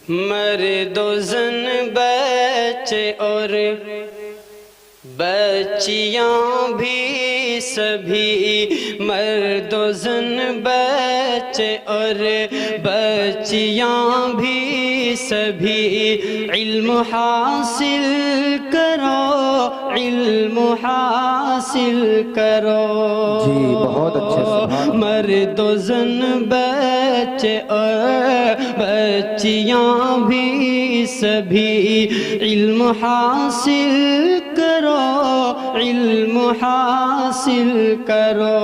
مرد و زن بچے اور بچیاں بھی سبھی، مرد و زن بچے اور بچیاں بھی سبھی، علم حاصل کرو، علم حاصل کرو۔ جی بہت اچھے، سبحان اللہ۔ مرد و زن بچے اور بچیاں بھی سبھی، علم حاصل کرو، علم حاصل کرو۔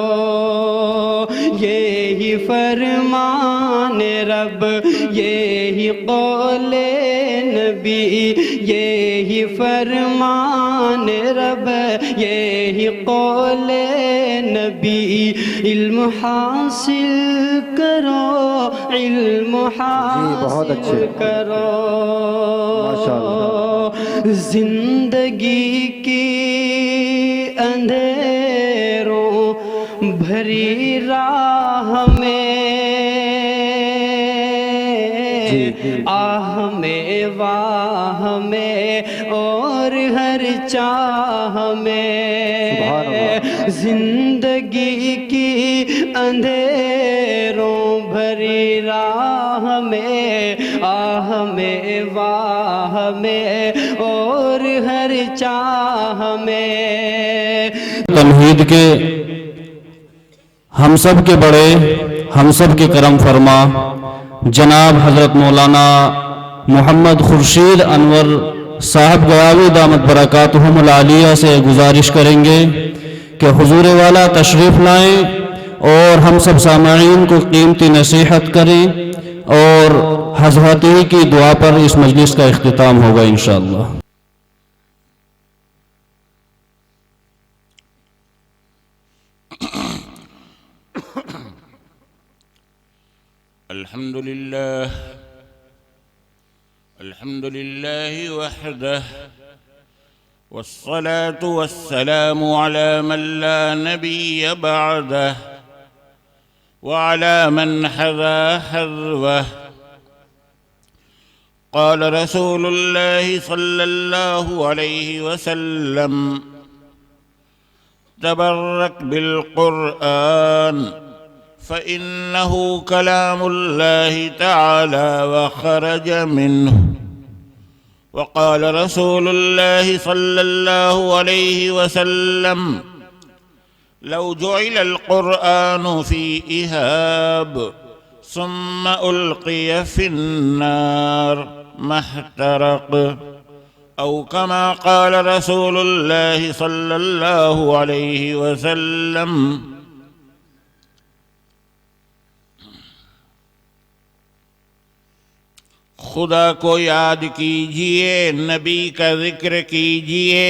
یہی فرمان رب، یہی قول نبی، یہی فرمان رب، یہی قول نبی، علم حاصل کرو، علم حاصل کرو۔ زندگی کی اندھیروں بھری راہ میں، آہ میں واہ میں اور ہر چاہ میں، زندگی کی اندھیروں بھری راہ میں، آہ میں واہ میں اور ہر چاہ میں۔ تمہید کے ہم سب کے بڑے، ہم سب کے کرم فرما جناب حضرت مولانا محمد خورشید انور صاحب گراوی دامت برکاتہم العالیہ سے گزارش کریں گے کہ حضور والا تشریف لائیں اور ہم سب سامعین کو قیمتی نصیحت کریں، اور حضرت کی دعا پر اس مجلس کا اختتام ہوگا انشاءاللہ۔ الحمد لله وحده، والصلاة والسلام على من لا نبي بعده، وعلى من حذا حذوه. قال رسول الله صلى الله عليه وسلم: تبرك بالقرآن فإنه كلام الله تعالى وخرج منه. وقال رسول الله صلى الله عليه وسلم: لو جعل القرآن في إهاب ثم ألقي في النار ما احترق، أو كما قال رسول الله صلى الله عليه وسلم. خدا کو یاد کیجئے، نبی کا ذکر کیجئے،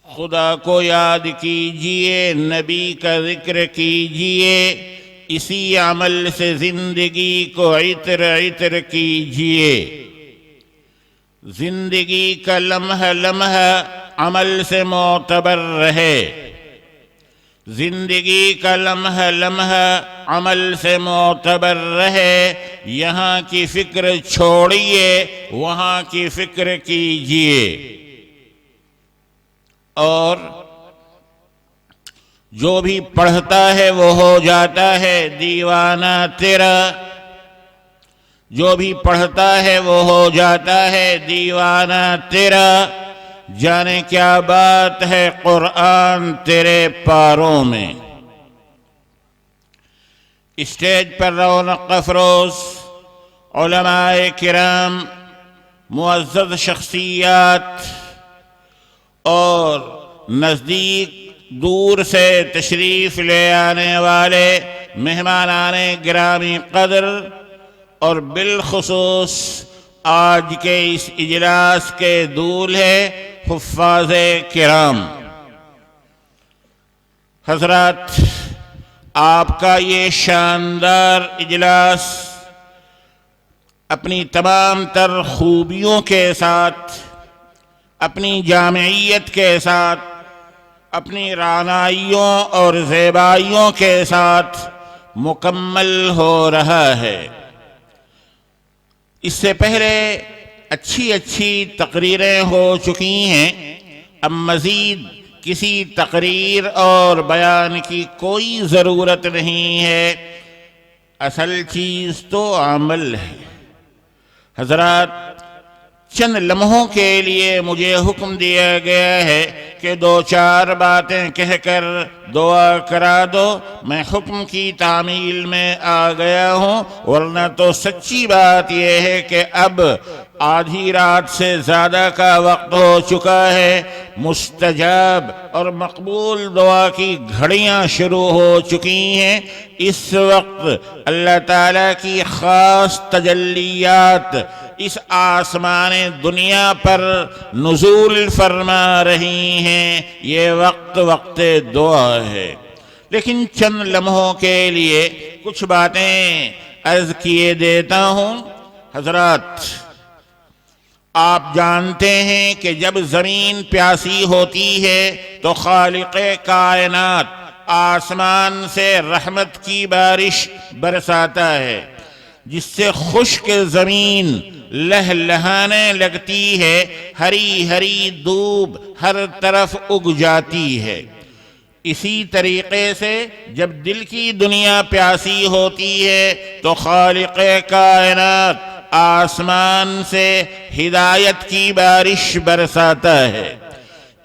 خدا کو یاد کیجئے، نبی کا ذکر کیجئے، اسی عمل سے زندگی کو عطر عطر کیجئے۔ زندگی کا لمحہ لمحہ عمل سے معتبر رہے، زندگی کا لمحہ لمحہ عمل سے معتبر رہے۔ یہاں کی فکر چھوڑیے، وہاں کی فکر کیجئے۔ اور جو بھی پڑھتا ہے وہ ہو جاتا ہے دیوانہ تیرا، جو بھی پڑھتا ہے وہ ہو جاتا ہے دیوانہ تیرا۔ جانے کیا بات ہے قرآن تیرے پاروں میں۔ اسٹیج پر رونق افروز علماء کرام، معزز شخصیات اور نزدیک دور سے تشریف لے آنے والے مہمانان گرامی قدر، اور بالخصوص آج کے اس اجلاس کے دولہے حفاظ کرام، حضرات، آپ کا یہ شاندار اجلاس اپنی تمام تر خوبیوں کے ساتھ، اپنی جامعیت کے ساتھ، اپنی رعنائیوں اور زیبائیوں کے ساتھ مکمل ہو رہا ہے۔ اس سے پہلے اچھی اچھی تقریریں ہو چکی ہیں، اب مزید کسی تقریر اور بیان کی کوئی ضرورت نہیں ہے، اصل چیز تو عمل ہے۔ حضرات، چند لمحوں کے لیے مجھے حکم دیا گیا ہے کہ 2-4 باتیں کہہ کر دعا کرا دو، میں حکم کی تعمیل میں آ گیا ہوں، ورنہ تو سچی بات یہ ہے کہ اب آدھی رات سے زیادہ کا وقت ہو چکا ہے، مستجاب اور مقبول دعا کی گھڑیاں شروع ہو چکی ہیں۔ اس وقت اللہ تعالیٰ کی خاص تجلیات اس آسمان دنیا پر نزول فرما رہی ہیں، یہ وقت دعا ہے۔ لیکن چند لمحوں کے لیے کچھ باتیں عرض کیے دیتا ہوں۔ حضرات، آپ جانتے ہیں کہ جب زمین پیاسی ہوتی ہے تو خالق کائنات آسمان سے رحمت کی بارش برساتا ہے، جس سے خشک زمین لہلہانے لگتی ہے، ہری ہری دھوپ ہر طرف اگ جاتی ہے۔ اسی طریقے سے جب دل کی دنیا پیاسی ہوتی ہے تو خالق کائنات آسمان سے ہدایت کی بارش برساتا ہے۔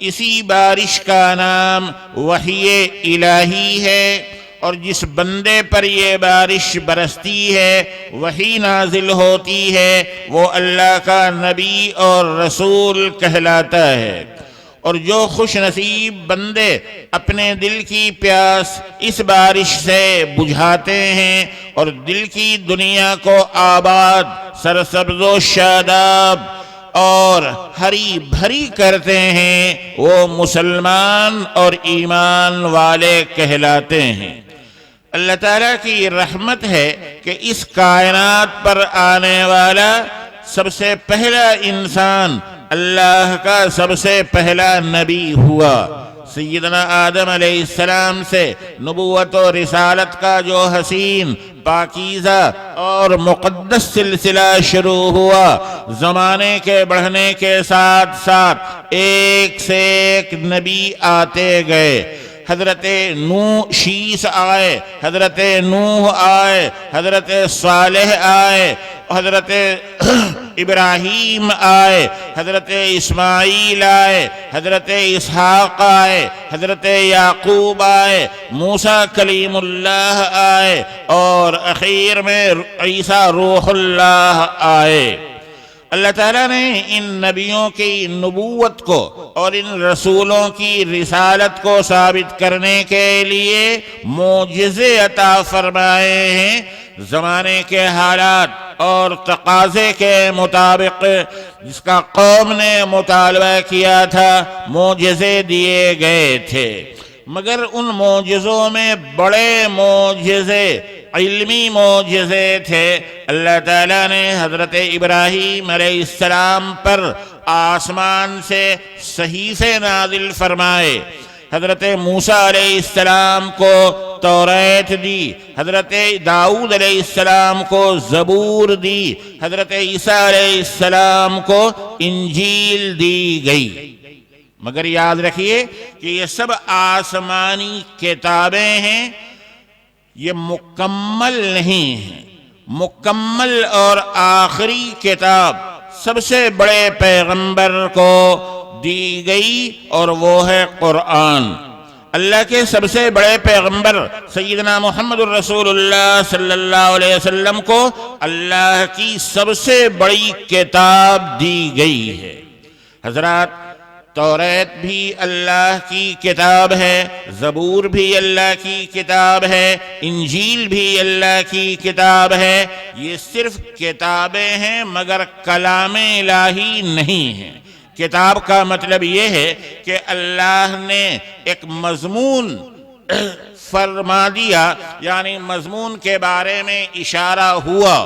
اسی بارش کا نام وحی الہی ہے، اور جس بندے پر یہ بارش برستی ہے، وحی نازل ہوتی ہے، وہ اللہ کا نبی اور رسول کہلاتا ہے۔ اور جو خوش نصیب بندے اپنے دل کی پیاس اس بارش سے بجھاتے ہیں اور دل کی دنیا کو آباد، سرسبز و شاداب اور ہری بھری کرتے ہیں، وہ مسلمان اور ایمان والے کہلاتے ہیں۔ اللہ تعالیٰ کی رحمت ہے کہ اس کائنات پر آنے والا سب سے پہلا انسان اللہ کا سب سے پہلا نبی ہوا۔ سیدنا آدم علیہ السلام سے نبوت و رسالت کا جو حسین، پاکیزہ اور مقدس سلسلہ شروع ہوا، زمانے کے بڑھنے کے ساتھ ساتھ ایک سے ایک نبی آتے گئے۔ حضرت نوح شیس آئے، حضرت نوح آئے، حضرت صالح آئے، حضرت ابراہیم آئے، حضرت اسماعیل آئے، حضرت اسحاق آئے، حضرت یعقوب آئے، موسیٰ کلیم اللہ آئے، اور اخیر میں عیسیٰ روح اللہ آئے۔ اللہ تعالیٰ نے ان نبیوں کی نبوت کو اور ان رسولوں کی رسالت کو ثابت کرنے کے لیے معجزے عطا فرمائے ہیں۔ زمانے کے حالات اور تقاضے کے مطابق جس کا قوم نے مطالبہ کیا تھا، معجزے دیے گئے تھے، مگر ان معجزوں میں بڑے معجزے، علمی معجزے تھے۔ اللہ تعالیٰ نے حضرت ابراہیم علیہ السلام پر آسمان سے صحیفے نازل فرمائے، حضرت موسیٰ علیہ السلام کو توریت دی، حضرت داؤد علیہ السلام کو زبور دی، حضرت عیسیٰ علیہ السلام کو انجیل دی گئی۔ مگر یاد رکھیے کہ یہ سب آسمانی کتابیں ہیں، یہ مکمل نہیں ہیں۔ مکمل اور آخری کتاب سب سے بڑے پیغمبر کو دی گئی، اور وہ ہے قرآن۔ اللہ کے سب سے بڑے پیغمبر سیدنا محمد الرسول اللہ صلی اللہ علیہ وسلم کو اللہ کی سب سے بڑی کتاب دی گئی ہے۔ حضرات، توریت بھی اللہ کی کتاب ہے، زبور بھی اللہ کی کتاب ہے، انجیل بھی اللہ کی کتاب ہے۔ یہ صرف کتابیں ہیں مگر کلام الہی نہیں ہیں۔ کتاب کا مطلب یہ ہے کہ اللہ نے ایک مضمون فرما دیا، یعنی مضمون کے بارے میں اشارہ ہوا،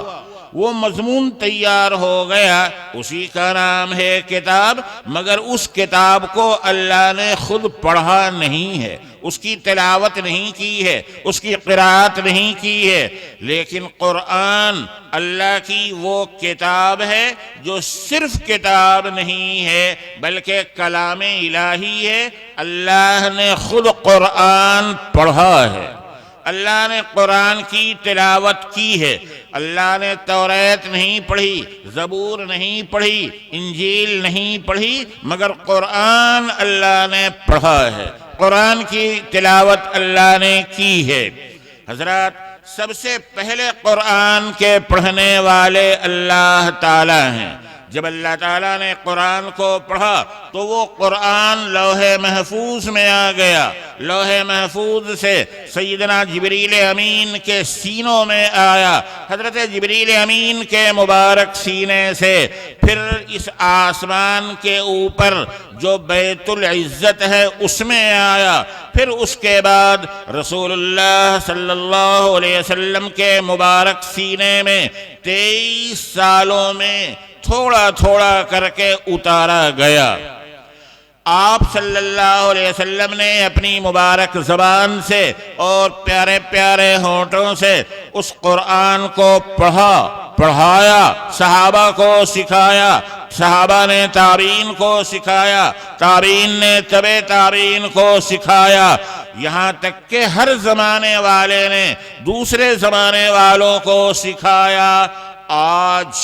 وہ مضمون تیار ہو گیا، اسی کا نام ہے کتاب، مگر اس کتاب کو اللہ نے خود پڑھا نہیں ہے، اس کی تلاوت نہیں کی ہے، اس کی قرات نہیں کی ہے، لیکن قرآن اللہ کی وہ کتاب ہے جو صرف کتاب نہیں ہے بلکہ کلام الہی ہے۔ اللہ نے خود قرآن پڑھا ہے، اللہ نے قرآن کی تلاوت کی ہے، اللہ نے توریت نہیں پڑھی، زبور نہیں پڑھی، انجیل نہیں پڑھی، مگر قرآن اللہ نے پڑھا ہے، قرآن کی تلاوت اللہ نے کی ہے۔ حضرات، سب سے پہلے قرآن کے پڑھنے والے اللہ تعالی ہیں۔ جب اللہ تعالیٰ نے قرآن کو پڑھا تو وہ قرآن لوح محفوظ میں آ گیا، لوح محفوظ سے سیدنا جبریل امین کے سینوں میں آیا، حضرت جبریل امین کے مبارک سینے سے پھر اس آسمان کے اوپر جو بیت العزت ہے اس میں آیا، پھر اس کے بعد رسول اللہ صلی اللہ علیہ وسلم کے مبارک سینے میں 23 سالوں میں تھوڑا تھوڑا کر کے اتارا گیا۔ آپ صلی اللہ علیہ وسلم نے اپنی مبارک زبان سے اور پیارے پیارے ہونٹوں سے اس قرآن کو پڑھا، پڑھایا، صحابہ کو سکھایا، صحابہ نے تابعین کو سکھایا، تابعین نے تبع تابعین کو سکھایا، یہاں تک کہ ہر زمانے والے نے دوسرے زمانے والوں کو سکھایا۔ آج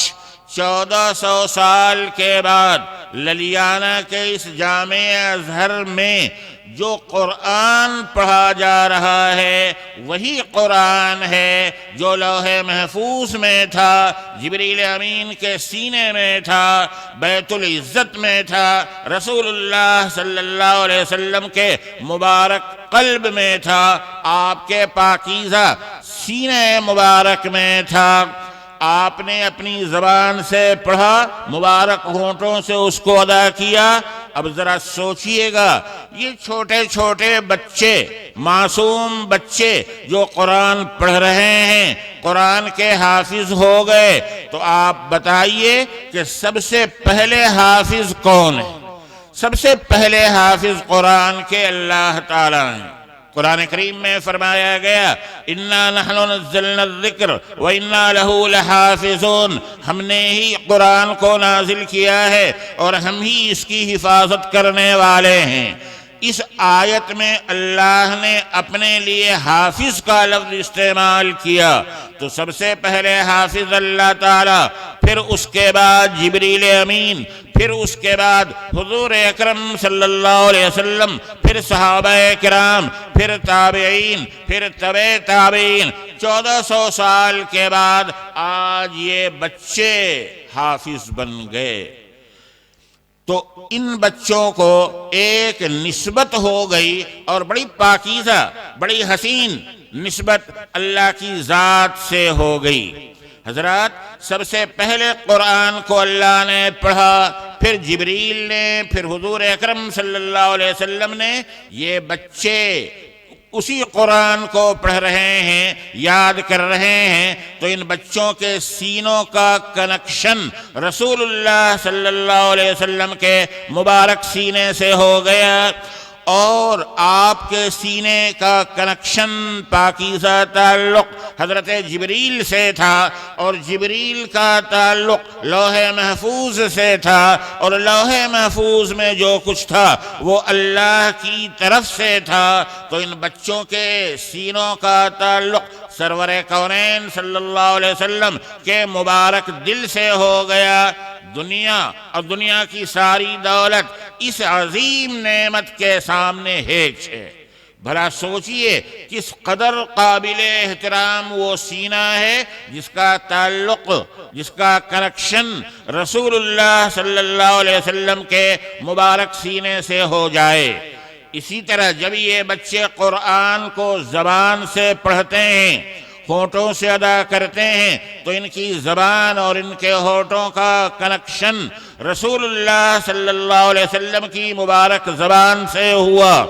1400 سال کے بعد للیانہ کے اس جامع ازہر میں جو قرآن پڑھا جا رہا ہے وہی قرآن ہے جو لوح محفوظ میں تھا، جبریل امین کے سینے میں تھا، بیت العزت میں تھا، رسول اللہ صلی اللہ علیہ وسلم کے مبارک قلب میں تھا، آپ کے پاکیزہ سینے مبارک میں تھا۔ آپ نے اپنی زبان سے پڑھا، مبارک ہونٹوں سے اس کو ادا کیا۔ اب ذرا سوچئے گا، یہ چھوٹے چھوٹے بچے، معصوم بچے جو قرآن پڑھ رہے ہیں، قرآن کے حافظ ہو گئے، تو آپ بتائیے کہ سب سے پہلے حافظ کون ہے؟ سب سے پہلے حافظ قرآن کے اللہ تعالیٰ ہیں۔ قرآن کریم میں فرمایا گیا اِنَّا نَحْنُ نَزَّلْنَا الذِّكْرَ وَإِنَّا لَهُ لَحَافِظُونَ، ہم نے ہی قرآن کو نازل کیا ہے اور ہم ہی اس کی حفاظت کرنے والے ہیں۔ اس آیت میں اللہ نے اپنے لیے حافظ کا لفظ استعمال کیا، تو سب سے پہلے حافظ اللہ تعالیٰ، پھر اس کے بعد جبریل امین، پھر اس کے بعد حضور اکرم صلی اللہ علیہ وسلم، پھر صحابہ کرام، پھر تابعین، پھر تبع تابعین۔ 1400 سال کے بعد آج یہ بچے حافظ بن گئے، تو ان بچوں کو ایک نسبت ہو گئی اور بڑی پاکیزہ، بڑی حسین نسبت اللہ کی ذات سے ہو گئی۔ حضرات، سب سے پہلے قرآن کو اللہ نے پڑھا، پھر جبریل نے، پھر حضور اکرم صلی اللہ علیہ وسلم نے۔ یہ بچے اسی قرآن کو پڑھ رہے ہیں، یاد کر رہے ہیں، تو ان بچوں کے سینوں کا کنیکشن رسول اللہ صلی اللہ علیہ وسلم کے مبارک سینے سے ہو گیا، اور آپ کے سینے کا کنیکشن، پاکیزہ تعلق حضرت جبریل سے تھا، اور جبریل کا تعلق لوح محفوظ سے تھا، اور لوح محفوظ میں جو کچھ تھا وہ اللہ کی طرف سے تھا۔ تو ان بچوں کے سینوں کا تعلق سرور کونین صلی اللہ علیہ وسلم کے مبارک دل سے ہو گیا۔ دنیا اور دنیا کی ساری دولت اس عظیم نعمت کے سامنے ہیچ ہے۔ بھلا سوچئے کس قدر قابل احترام وہ سینہ ہے جس کا تعلق، جس کا کنیکشن رسول اللہ صلی اللہ علیہ وسلم کے مبارک سینے سے ہو جائے۔ اسی طرح جب یہ بچے قرآن کو زبان سے پڑھتے ہیں، ہونٹوں سے ادا کرتے ہیں، تو ان کی زبان اور ان کے ہونٹوں کا کنیکشن رسول اللہ صلی اللہ علیہ وسلم کی مبارک زبان سے ہوا۔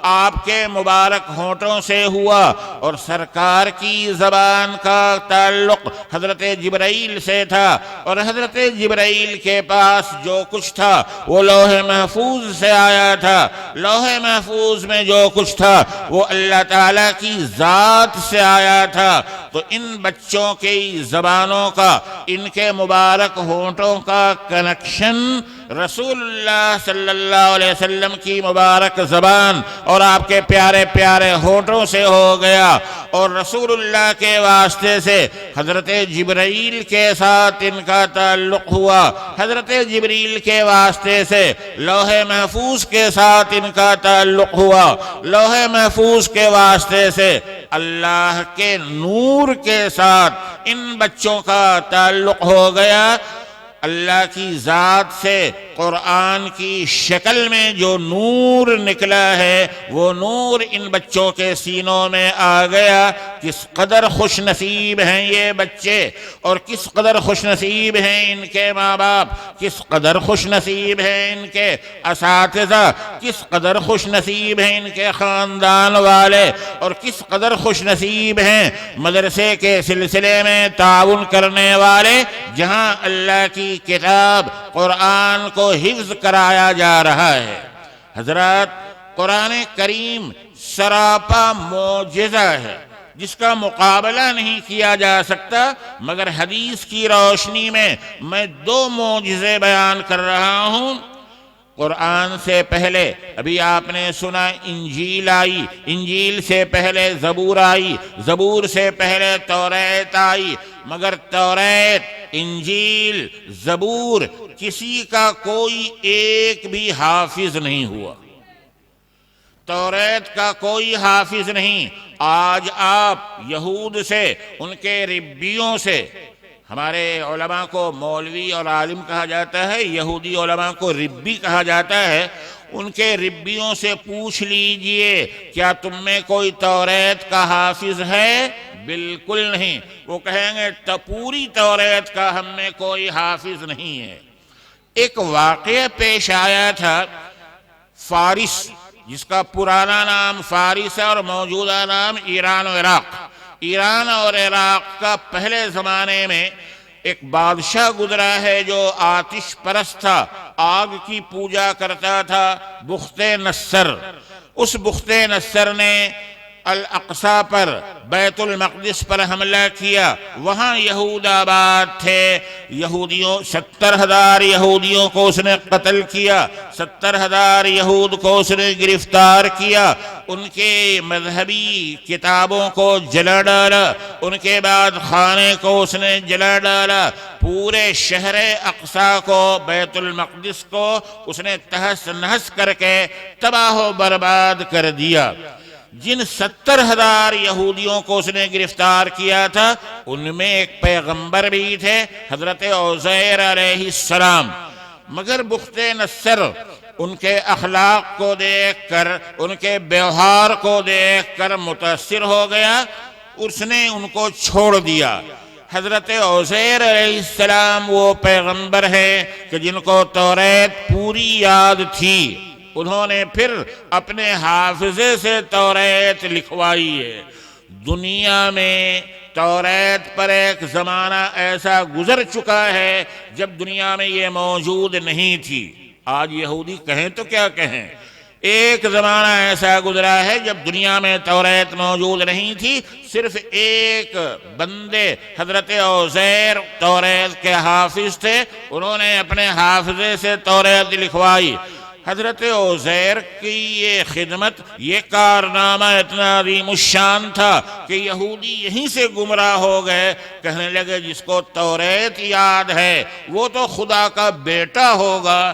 آپ کے مبارک ہونٹوں سے ہوا، اور سرکار کی زبان کا تعلق حضرت جبرائیل سے تھا، اور حضرت جبرائیل کے پاس جو کچھ تھا وہ لوح محفوظ سے آیا تھا، لوح محفوظ میں جو کچھ تھا وہ اللہ تعالیٰ کی ذات سے آیا تھا۔ تو ان بچوں کی زبانوں کا، ان کے مبارک ہونٹوں کا کنیکشن رسول اللہ صلی اللہ علیہ وسلم کی مبارک زبان اور آپ کے پیارے پیارے ہونٹوں سے ہو گیا، اور رسول اللہ کے واسطے سے حضرت جبرائیل کے ساتھ ان کا تعلق ہوا، حضرت جبرائیل کے واسطے سے لوح محفوظ کے ساتھ ان کا تعلق ہوا، لوح محفوظ کے واسطے سے اللہ کے نور کے ساتھ ان بچوں کا تعلق ہو گیا۔ اللہ کی ذات سے قرآن کی شکل میں جو نور نکلا ہے وہ نور ان بچوں کے سینوں میں آ گیا۔ کس قدر خوش نصیب ہیں یہ بچے، اور کس قدر خوش نصیب ہیں ان کے ماں باپ، کس قدر خوش نصیب ہیں ان کے اساتذہ، کس قدر خوش نصیب ہیں ان کے خاندان والے، اور کس قدر خوش نصیب ہیں مدرسے کے سلسلے میں تعاون کرنے والے، جہاں اللہ کی کتاب قرآن کو حفظ کرایا جا رہا ہے۔ حضرات، قرآن کریم سراپا معجزہ ہے جس کا مقابلہ نہیں کیا جا سکتا، مگر حدیث کی روشنی میں دو معجزے بیان کر رہا ہوں۔ قرآن سے پہلے ابھی آپ نے سنا انجیل آئی، انجیل سے پہلے زبور آئی، زبور سے پہلے توریت آئی، مگر توریت، انجیل، زبور کسی کا کوئی ایک بھی حافظ نہیں ہوا، توریت کا کوئی حافظ نہیں۔ آج آپ یہود سے، ان کے ربیوں سے، ہمارے علماء کو مولوی اور عالم کہا جاتا ہے، یہودی علماء کو ربی کہا جاتا ہے، ان کے ربیوں سے پوچھ لیجئے کیا تم میں کوئی توریت کا حافظ ہے؟ بالکل نہیں۔ وہ کہیں گے پوری توریت کا ہم میں کوئی حافظ نہیں ہے۔ ایک واقعہ پیش آیا تھا، فارس، جس کا پرانا نام فارس ہے اور موجودہ نام ایران و عراق۔ ایران اور عراق کا پہلے زمانے میں ایک بادشاہ گزرا ہے جو آتش پرست تھا، آگ کی پوجا کرتا تھا، بخت نصر۔ اس بخت نصر نے الاقصی پر، بیت المقدس پر حملہ کیا، وہاں یہود آباد تھے، یہودیوں 70,000 یہودیوں کو اس نے قتل کیا، 70,000 یہود کو اس نے گرفتار کیا، ان کے مذہبی کتابوں کو جلا ڈالا، ان کے بعد خانے کو اس نے جلا ڈالا، پورے شہر اقصی کو، بیت المقدس کو اس نے تہس نہس کر کے تباہ و برباد کر دیا۔ جن 70,000 یہودیوں کو اس نے گرفتار کیا تھا ان میں ایک پیغمبر بھی تھے، حضرت عزیر علیہ السلام، مگر بخت نصر ان کے اخلاق کو دیکھ کر، ان کے بیوہار کو دیکھ کر متاثر ہو گیا، اس نے ان کو چھوڑ دیا۔ حضرت عزیر علیہ السلام وہ پیغمبر ہے کہ جن کو توریت پوری یاد تھی، انہوں نے پھر اپنے حافظے سے توریت لکھوائی ہے۔ دنیا میں توریت پر ایک زمانہ ایسا گزر چکا ہے جب دنیا میں یہ موجود نہیں تھی۔ آج یہودی کہیں تو کیا کہیں، ایک زمانہ ایسا گزرا ہے جب دنیا میں توریت موجود نہیں تھی، صرف ایک بندے حضرت عزیر توریت کے حافظ تھے، انہوں نے اپنے حافظے سے توریت لکھوائی۔ حضرت عزیر کی یہ خدمت، یہ کارنامہ اتنا عظیم الشان تھا کہ یہودی یہیں سے گمراہ ہو گئے، کہنے لگے جس کو توریت یاد ہے وہ تو خدا کا بیٹا ہوگا،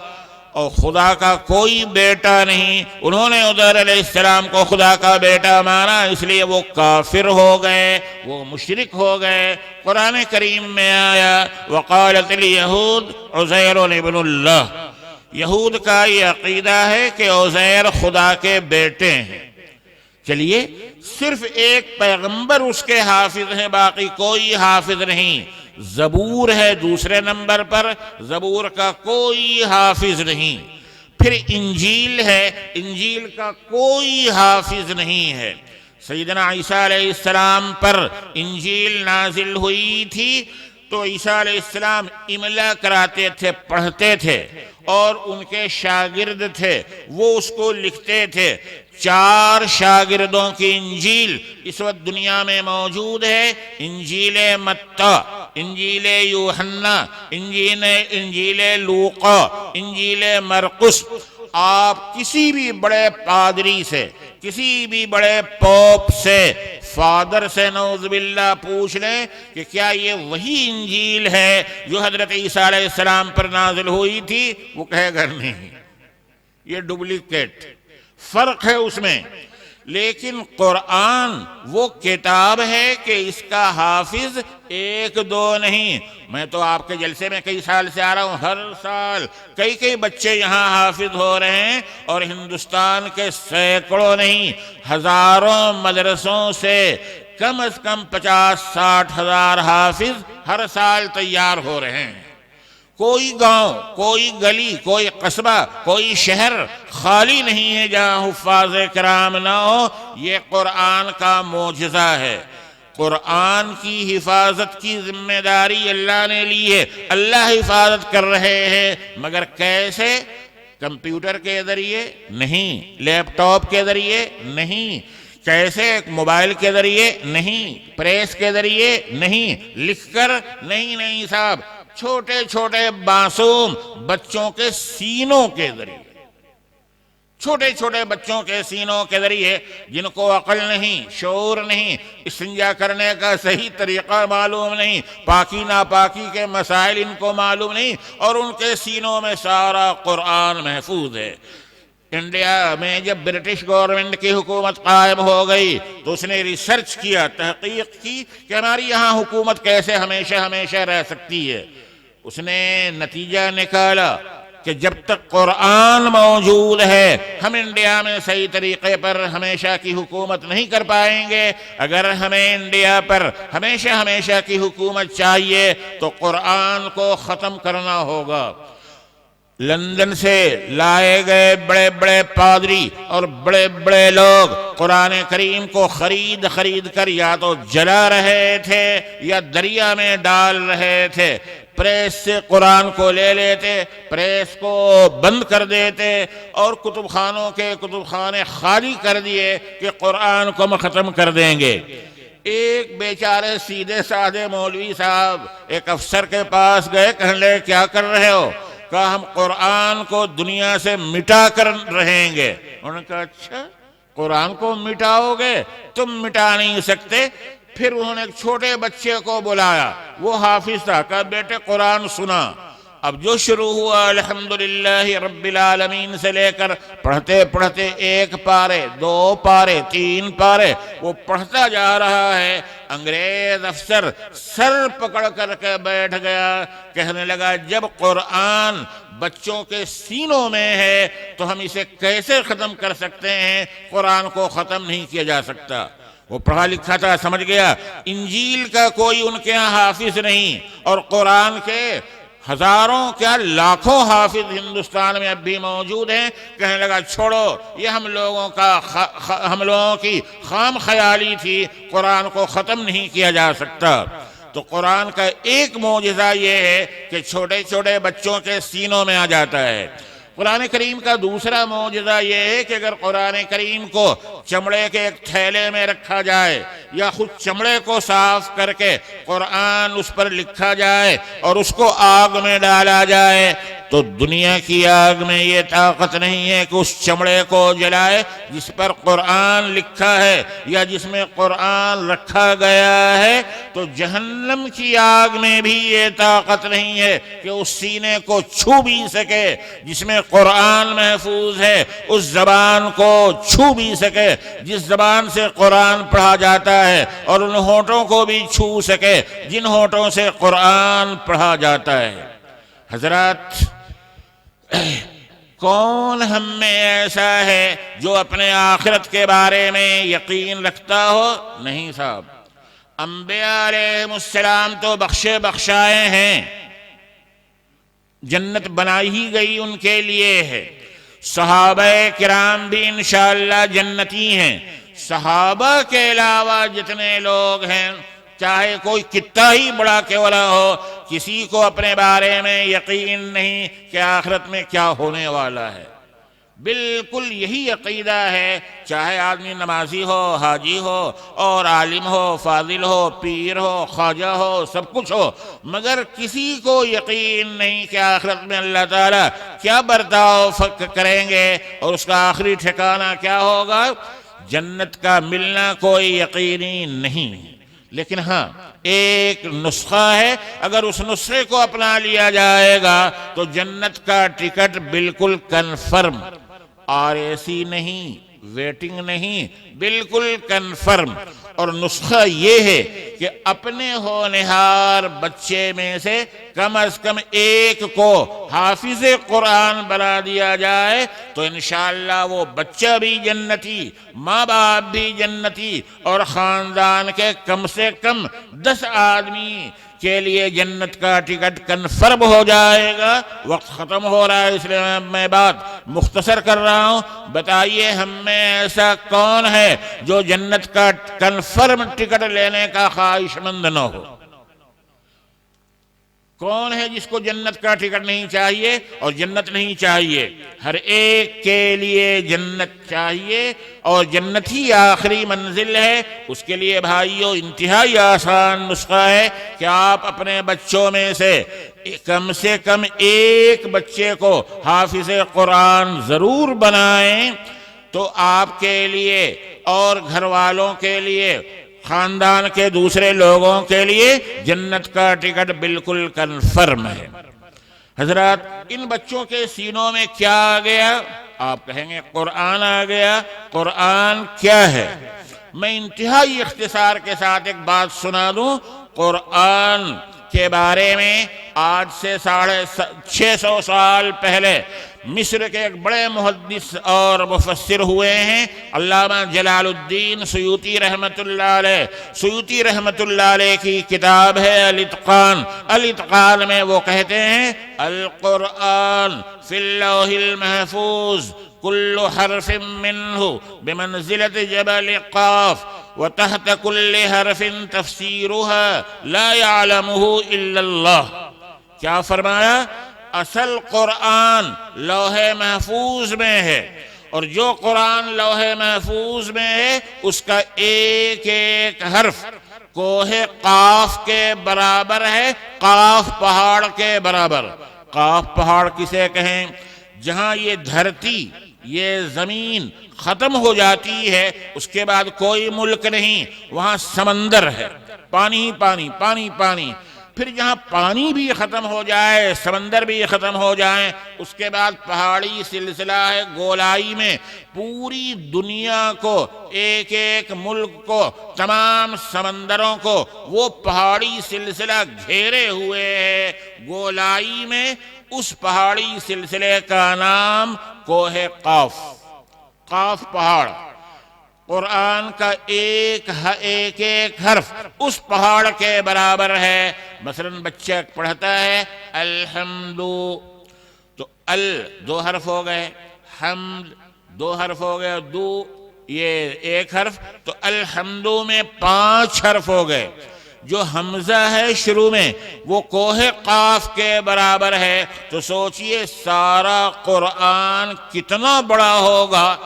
اور خدا کا کوئی بیٹا نہیں۔ انہوں نے عزیر علیہ السلام کو خدا کا بیٹا مانا، اس لیے وہ کافر ہو گئے، وہ مشرک ہو گئے۔ قرآن کریم میں آیا وقالت الیہود عزیر ابن اللہ، یہود کا یہ عقیدہ ہے کہ عزیر خدا کے بیٹے ہیں۔ چلیے، صرف ایک پیغمبر اس کے حافظ ہیں، باقی کوئی حافظ نہیں۔ زبور ہے دوسرے نمبر پر، زبور کا کوئی حافظ نہیں۔ پھر انجیل ہے، انجیل کا کوئی حافظ نہیں ہے۔ سیدنا عیسیٰ علیہ السلام پر انجیل نازل ہوئی تھی تو عیسیٰ علیہ السلام املا کراتے تھے، پڑھتے تھے، اور ان کے شاگرد تھے وہ اس کو لکھتے تھے۔ 4 شاگردوں کی انجیل اس وقت دنیا میں موجود ہے، انجیل متی، انجیل یوحنا، انجیل لوقا، انجیل مرقس۔ آپ کسی بھی بڑے پادری سے، کسی بھی بڑے پوپ سے، فادر سے نعوذ باللہ پوچھ لیں کہ کیا یہ وہی انجیل ہے جو حضرت عیسیٰ علیہ السلام پر نازل ہوئی تھی، وہ کہے گا نہیں، یہ ڈپلیکیٹ، فرق ہے اس میں۔ لیکن قرآن وہ کتاب ہے کہ اس کا حافظ 1-2 نہیں۔ میں تو آپ کے جلسے میں کئی سال سے آ رہا ہوں، ہر سال کئی بچے یہاں حافظ ہو رہے ہیں، اور ہندوستان کے سینکڑوں نہیں ہزاروں مدرسوں سے کم از کم 50-60 ہزار حافظ ہر سال تیار ہو رہے ہیں۔ کوئی گاؤں، کوئی گلی، کوئی قصبہ، کوئی شہر خالی نہیں ہے جہاں حفاظ کرام نہ ہو۔ یہ قرآن کا معجزہ ہے۔ قرآن کی حفاظت کی ذمہ داری اللہ نے لی ہے، اللہ حفاظت کر رہے ہیں، مگر کیسے؟ کمپیوٹر کے ذریعے نہیں، لیپ ٹاپ کے ذریعے نہیں، کیسے؟ موبائل کے ذریعے نہیں، پریس کے ذریعے نہیں، لکھ کر نہیں صاحب، چھوٹے چھوٹے معصوم بچوں کے سینوں کے ذریعے، چھوٹے چھوٹے بچوں کے سینوں کے ذریعے، جن کو عقل نہیں، شعور نہیں، استنجا کرنے کا صحیح طریقہ معلوم نہیں، پاکی ناپاکی کے مسائل ان کو معلوم نہیں، اور ان کے سینوں میں سارا قرآن محفوظ ہے۔ انڈیا میں جب برٹش گورنمنٹ کی حکومت قائم ہو گئی تو اس نے ریسرچ کیا، تحقیق کی کہ ہماری یہاں حکومت کیسے ہمیشہ رہ سکتی ہے۔ اس نے نتیجہ نکالا کہ جب تک قرآن موجود ہے ہم انڈیا میں صحیح طریقے پر ہمیشہ کی حکومت نہیں کر پائیں گے۔ اگر ہمیں انڈیا پر ہمیشہ کی حکومت چاہیے تو قرآن کو ختم کرنا ہوگا۔ لندن سے لائے گئے بڑے بڑے پادری اور بڑے بڑے لوگ قرآن کریم کو خرید کر یا تو جلا رہے تھے یا دریا میں ڈال رہے تھے۔ پریس سے قرآن کو لے لیتے، پریس کو بند کر دیتے، اور کتب خانوں کے کتب خانے خالی کر دیے کہ قرآن کو ہم ختم کر دیں گے۔ ایک بیچارے سیدھے سادے مولوی صاحب ایک افسر کے پاس گئے، کہنے لگے کیا کر رہے ہو؟ کہا ہم قرآن کو دنیا سے مٹا کر رہیں گے۔ انہوں نے کہا اچھا قرآن کو مٹاؤ گے؟ تم مٹا نہیں سکتے۔ پھر انہوں نے ایک چھوٹے بچے کو بلایا، وہ حافظ تھا، کہا بیٹے قرآن سنا۔ اب جو شروع ہوا الحمدللہ رب العالمین سے لے کر پڑھتے 1 پارے 2 پارے 3 پارے وہ پڑھتا جا رہا ہے۔ انگریز افسر سر پکڑ کر کے بیٹھ گیا، کہنے لگا جب قرآن بچوں کے سینوں میں ہے تو ہم اسے کیسے ختم کر سکتے ہیں؟ قرآن کو ختم نہیں کیا جا سکتا۔ وہ پڑھا لکھا تھا، سمجھ گیا انجیل کا کوئی ان کے ہاں حافظ نہیں، اور قرآن کے ہزاروں کیا لاکھوں حافظ ہندوستان میں اب بھی موجود ہیں۔ کہنے لگا چھوڑو، یہ ہم لوگوں کی خام خیالی تھی، قرآن کو ختم نہیں کیا جا سکتا۔ تو قرآن کا ایک معجزہ یہ ہے کہ چھوٹے چھوٹے بچوں کے سینوں میں آ جاتا ہے۔ قرآن کریم کا دوسرا معجزہ یہ ہے کہ اگر قرآن کریم کو چمڑے کے ایک تھیلے میں رکھا جائے یا خود چمڑے کو صاف کر کے قرآن اس پر لکھا جائے اور اس کو آگ میں ڈالا جائے تو دنیا کی آگ میں یہ طاقت نہیں ہے کہ اس چمڑے کو جلائے جس پر قرآن لکھا ہے یا جس میں قرآن رکھا گیا ہے۔ تو جہنم کی آگ میں بھی یہ طاقت نہیں ہے کہ اس سینے کو چھو بھی سکے جس میں قرآن محفوظ ہے، اس زبان کو چھو بھی سکے جس زبان سے قرآن پڑھا جاتا ہے، اور ان ہونٹوں کو بھی چھو سکے جن ہونٹوں سے قرآن پڑھا جاتا ہے۔ حضرات، کون ہم میں ایسا ہے جو اپنے آخرت کے بارے میں یقین رکھتا ہو؟ نہیں صاحب، انبیاء علیہ السلام تو بخشے بخشائے ہیں، جنت بنائی ہی گئی ان کے لیے ہے۔ صحابہ کرام بھی انشاءاللہ جنتی ہیں. صحابہ کے علاوہ جتنے لوگ ہیں چاہے کوئی کتنا ہی بڑا کیوں نہ ہو, کسی کو اپنے بارے میں یقین نہیں کہ آخرت میں کیا ہونے والا ہے. بالکل یہی عقیدہ ہے, چاہے آدمی نمازی ہو, حاجی ہو, اور عالم ہو, فاضل ہو, پیر ہو, خواجہ ہو, سب کچھ ہو, مگر کسی کو یقین نہیں کہ آخرت میں اللہ تعالیٰ کیا برتاؤ کریں گے اور اس کا آخری ٹھکانہ کیا ہوگا. جنت کا ملنا کوئی یقینی نہیں, لیکن ہاں ایک نسخہ ہے, اگر اس نسخے کو اپنا لیا جائے گا تو جنت کا ٹکٹ بالکل کنفرم, RAC نہیں, ویٹنگ نہیں, بالکل کنفرم. اور نسخہ یہ ہے کہ اپنے ہونہار بچے میں سے کم از کم ایک کو حافظ قرآن بنا دیا جائے تو انشاءاللہ وہ بچہ بھی جنتی, ماں باپ بھی جنتی, اور خاندان کے کم سے کم 10 آدمی کے لیے جنت کا ٹکٹ کنفرم ہو جائے گا. وقت ختم ہو رہا ہے اس لیے میں بات مختصر کر رہا ہوں. بتائیے ہم میں ایسا کون ہے جو جنت کا کنفرم ٹکٹ لینے کا خواہش مند نہ ہو؟ کون ہے جس کو جنت کا ٹکٹ نہیں چاہیے اور جنت نہیں چاہیے؟ ہر ایک کے لیے جنت چاہیے, اور جنت ہی آخری منزل ہے. اس کے لیے بھائیو انتہائی آسان نسخہ ہے کہ آپ اپنے بچوں میں سے کم ایک بچے کو حافظ قرآن ضرور بنائیں, تو آپ کے لیے اور گھر والوں کے لیے, خاندان کے دوسرے لوگوں کے لیے جنت کا ٹکٹ بالکل کنفرم ہے. حضرات, ان بچوں کے سینوں میں کیا آ گیا؟ آپ کہیں گے قرآن آ گیا. قرآن کیا ہے؟ میں انتہائی اختصار کے ساتھ ایک بات سنا دوں. قرآن کے بارے میں آج سے 650 سال پہلے مصر کے ایک بڑے محدث اور مفسر ہوئے ہیں, علامہ جلال الدین سیوطی رحمت اللہ علیہ. سیوطی رحمت اللہ علیہ کی کتاب ہے الاتقان. الاتقان میں وہ کہتے ہیں القرآن فی اللوح المحفوظ کل حرف منہ بمنزلت جبل قاف وتحت کل حرف تفسیرها لا يعلمه الا اللہ. کیا فرمایا؟ اصل قرآن لوح محفوظ میں ہے, اور جو قرآن لوح محفوظ میں ہے اس کا ایک ایک حرف کوہ قاف کے برابر ہے, قاف پہاڑ کے برابر. قاف پہاڑ کسے کہیں؟ جہاں یہ دھرتی, یہ زمین ختم ہو جاتی ہے, اس کے بعد کوئی ملک نہیں, وہاں سمندر ہے, پانی پانی پانی پانی. پھر جہاں پانی بھی ختم ہو جائے, سمندر بھی ختم ہو جائیں, اس کے بعد پہاڑی سلسلہ ہے. گولائی میں پوری دنیا کو, ایک ایک ملک کو, تمام سمندروں کو وہ پہاڑی سلسلہ گھیرے ہوئے ہے. گولائی میں اس پہاڑی سلسلے کا نام کوہ قاف, قاف پہاڑ. قرآن کا ایک ایک حرف اس پہاڑ کے برابر ہے. مثلا بچہ پڑھتا ہے الحمد, تو ال 2 حرف ہو گئے, حمد 2 حرف ہو گئے, دو یہ 1 حرف, تو الحمد میں 5 حرف ہو گئے. جو حمزہ ہے شروع میں وہ کوہ قاف کے برابر ہے. تو سوچئے سارا قرآن کتنا بڑا ہوگا.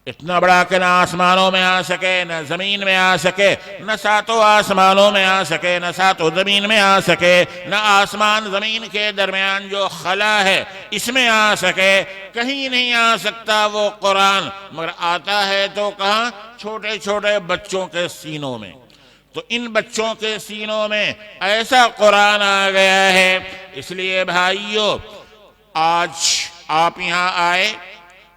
اتنا بڑا کہ نہ آسمانوں میں آ سکے, نہ زمین میں آ سکے, نہ 7 آسمانوں میں آ سکے, نہ 7 زمین میں آ سکے, نہ آسمان زمین کے درمیان جو خلا ہے اس میں آ سکے. کہیں نہیں آ سکتا وہ قرآن, مگر آتا ہے تو کہاں؟ چھوٹے چھوٹے بچوں کے سینوں میں. تو ان بچوں کے سینوں میں ایسا قرآن آ گیا ہے. اس لیے بھائیو, آج آپ یہاں آئے,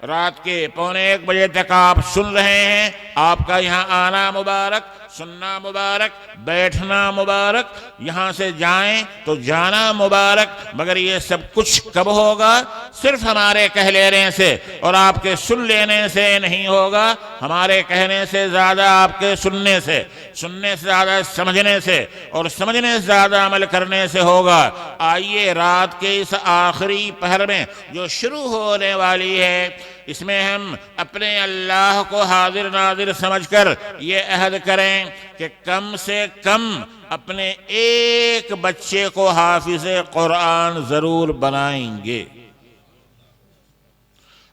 رات کے 1:45 بجے تک آپ سن رہے ہیں. آپ کا یہاں آنا مبارک. سننا مبارک، بیٹھنا مبارک، یہاں سے جائیں تو جانا مبارک، مگر یہ سب کچھ کب ہوگا؟ صرف ہمارے کہہ لینے سے اور آپ کے سن لینے سے نہیں ہوگا، ہمارے کہنے سے زیادہ آپ کے سننے سے زیادہ سمجھنے سے اور سمجھنے سے زیادہ عمل کرنے سے ہوگا۔ آئیے رات کے اس آخری پہر میں جو شروع ہونے والی ہے، اس میں ہم اپنے اللہ کو حاضر ناظر سمجھ کر یہ عہد کریں کہ کم سے کم اپنے ایک بچے کو حافظ قرآن ضرور بنائیں گے۔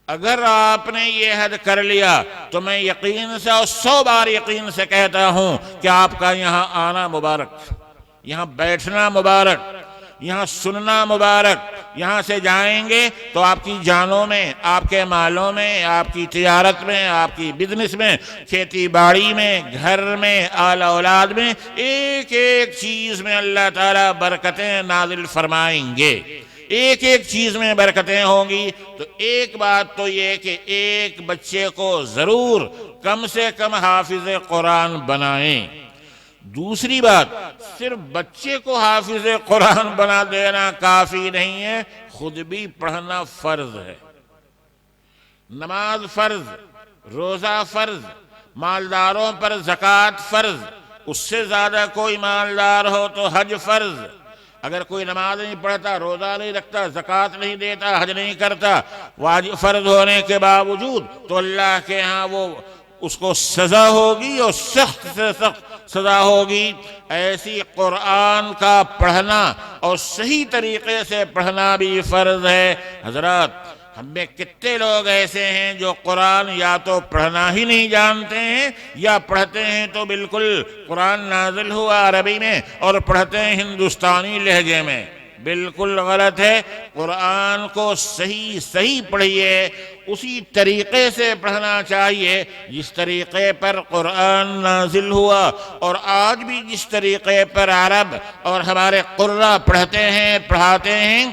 اگر آپ نے یہ عہد کر لیا تو میں یقین سے اور 100 بار یقین سے کہتا ہوں کہ آپ کا یہاں آنا مبارک، یہاں بیٹھنا مبارک، یہاں سننا مبارک، یہاں سے جائیں گے تو آپ کی جانوں میں، آپ کے مالوں میں، آپ کی تجارت میں، آپ کی بزنس میں، کھیتی باڑی میں، گھر میں، آل اولاد میں، ایک ایک چیز میں اللہ تعالیٰ برکتیں نازل فرمائیں گے، ایک ایک چیز میں برکتیں ہوں گی۔ تو ایک بات تو یہ کہ ایک بچے کو ضرور کم سے کم حافظ قرآن بنائیں۔ دوسری بات، صرف بچے کو حافظ قرآن بنا دینا کافی نہیں ہے، خود بھی پڑھنا فرض ہے۔ نماز فرض، روزہ فرض، مالداروں پر زکوٰۃ فرض، اس سے زیادہ کوئی مالدار ہو تو حج فرض۔ اگر کوئی نماز نہیں پڑھتا، روزہ نہیں رکھتا، زکوٰۃ نہیں دیتا، حج نہیں کرتا، واجب فرض ہونے کے باوجود، تو اللہ کے ہاں وہ اس کو سزا ہوگی اور سخت سے سخت سزا ہوگی۔ ایسی قرآن کا پڑھنا اور صحیح طریقے سے پڑھنا بھی فرض ہے۔ حضرات، ہم میں کتنے لوگ ایسے ہیں جو قرآن یا تو پڑھنا ہی نہیں جانتے ہیں، یا پڑھتے ہیں تو بالکل قرآن نازل ہوا عربی میں اور پڑھتے ہیں ہندوستانی لہجے میں۔ بالکل غلط ہے۔ قرآن کو صحیح پڑھیے، اسی طریقے سے پڑھنا چاہیے جس طریقے پر قرآن نازل ہوا، اور آج بھی جس طریقے پر عرب اور ہمارے قراء پڑھتے ہیں، پڑھاتے ہیں۔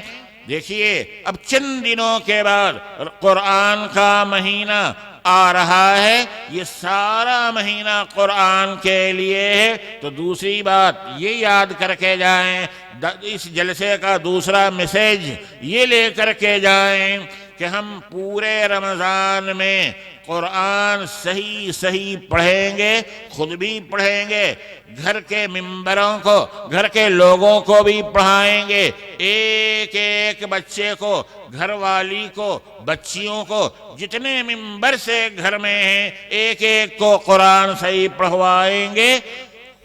دیکھیے، اب چند دنوں کے بعد قرآن کا مہینہ آ رہا ہے، یہ سارا مہینہ قرآن کے لیے ہے۔ تو دوسری بات یہ یاد کر کے جائیں، اس جلسے کا دوسرا میسیج یہ لے کر کے جائیں کہ ہم پورے رمضان میں قرآن صحیح پڑھیں گے، خود بھی پڑھیں گے، گھر کے ممبروں کو، گھر کے لوگوں کو بھی پڑھائیں گے، ایک ایک بچے کو، گھر والی کو، بچیوں کو، جتنے ممبر سے گھر میں ہیں، ایک ایک کو قرآن صحیح پڑھوائیں گے۔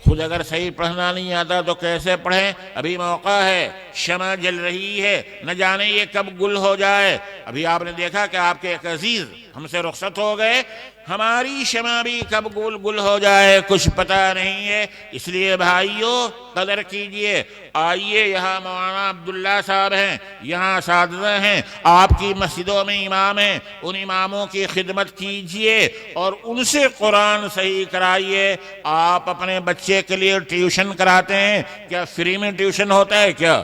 خود اگر صحیح پڑھنا نہیں آتا تو کیسے پڑھیں؟ ابھی موقع ہے، شمع جل رہی ہے، نہ جانے یہ کب گل ہو جائے۔ ابھی آپ نے دیکھا کہ آپ کے ایک عزیز ہم سے رخصت ہو گئے، ہماری شمع بھی کب گل ہو جائے کچھ پتہ نہیں ہے۔ اس لیے بھائیوں، قدر کیجئے۔ آئیے، یہاں مولانا عبداللہ صاحب ہیں، یہاں اساتذہ ہیں، آپ کی مسجدوں میں امام ہیں، ان اماموں کی خدمت کیجئے اور ان سے قرآن صحیح کرائیے۔ آپ اپنے بچے کے لیے ٹیوشن کراتے ہیں، کیا فری میں ٹیوشن ہوتا ہے کیا؟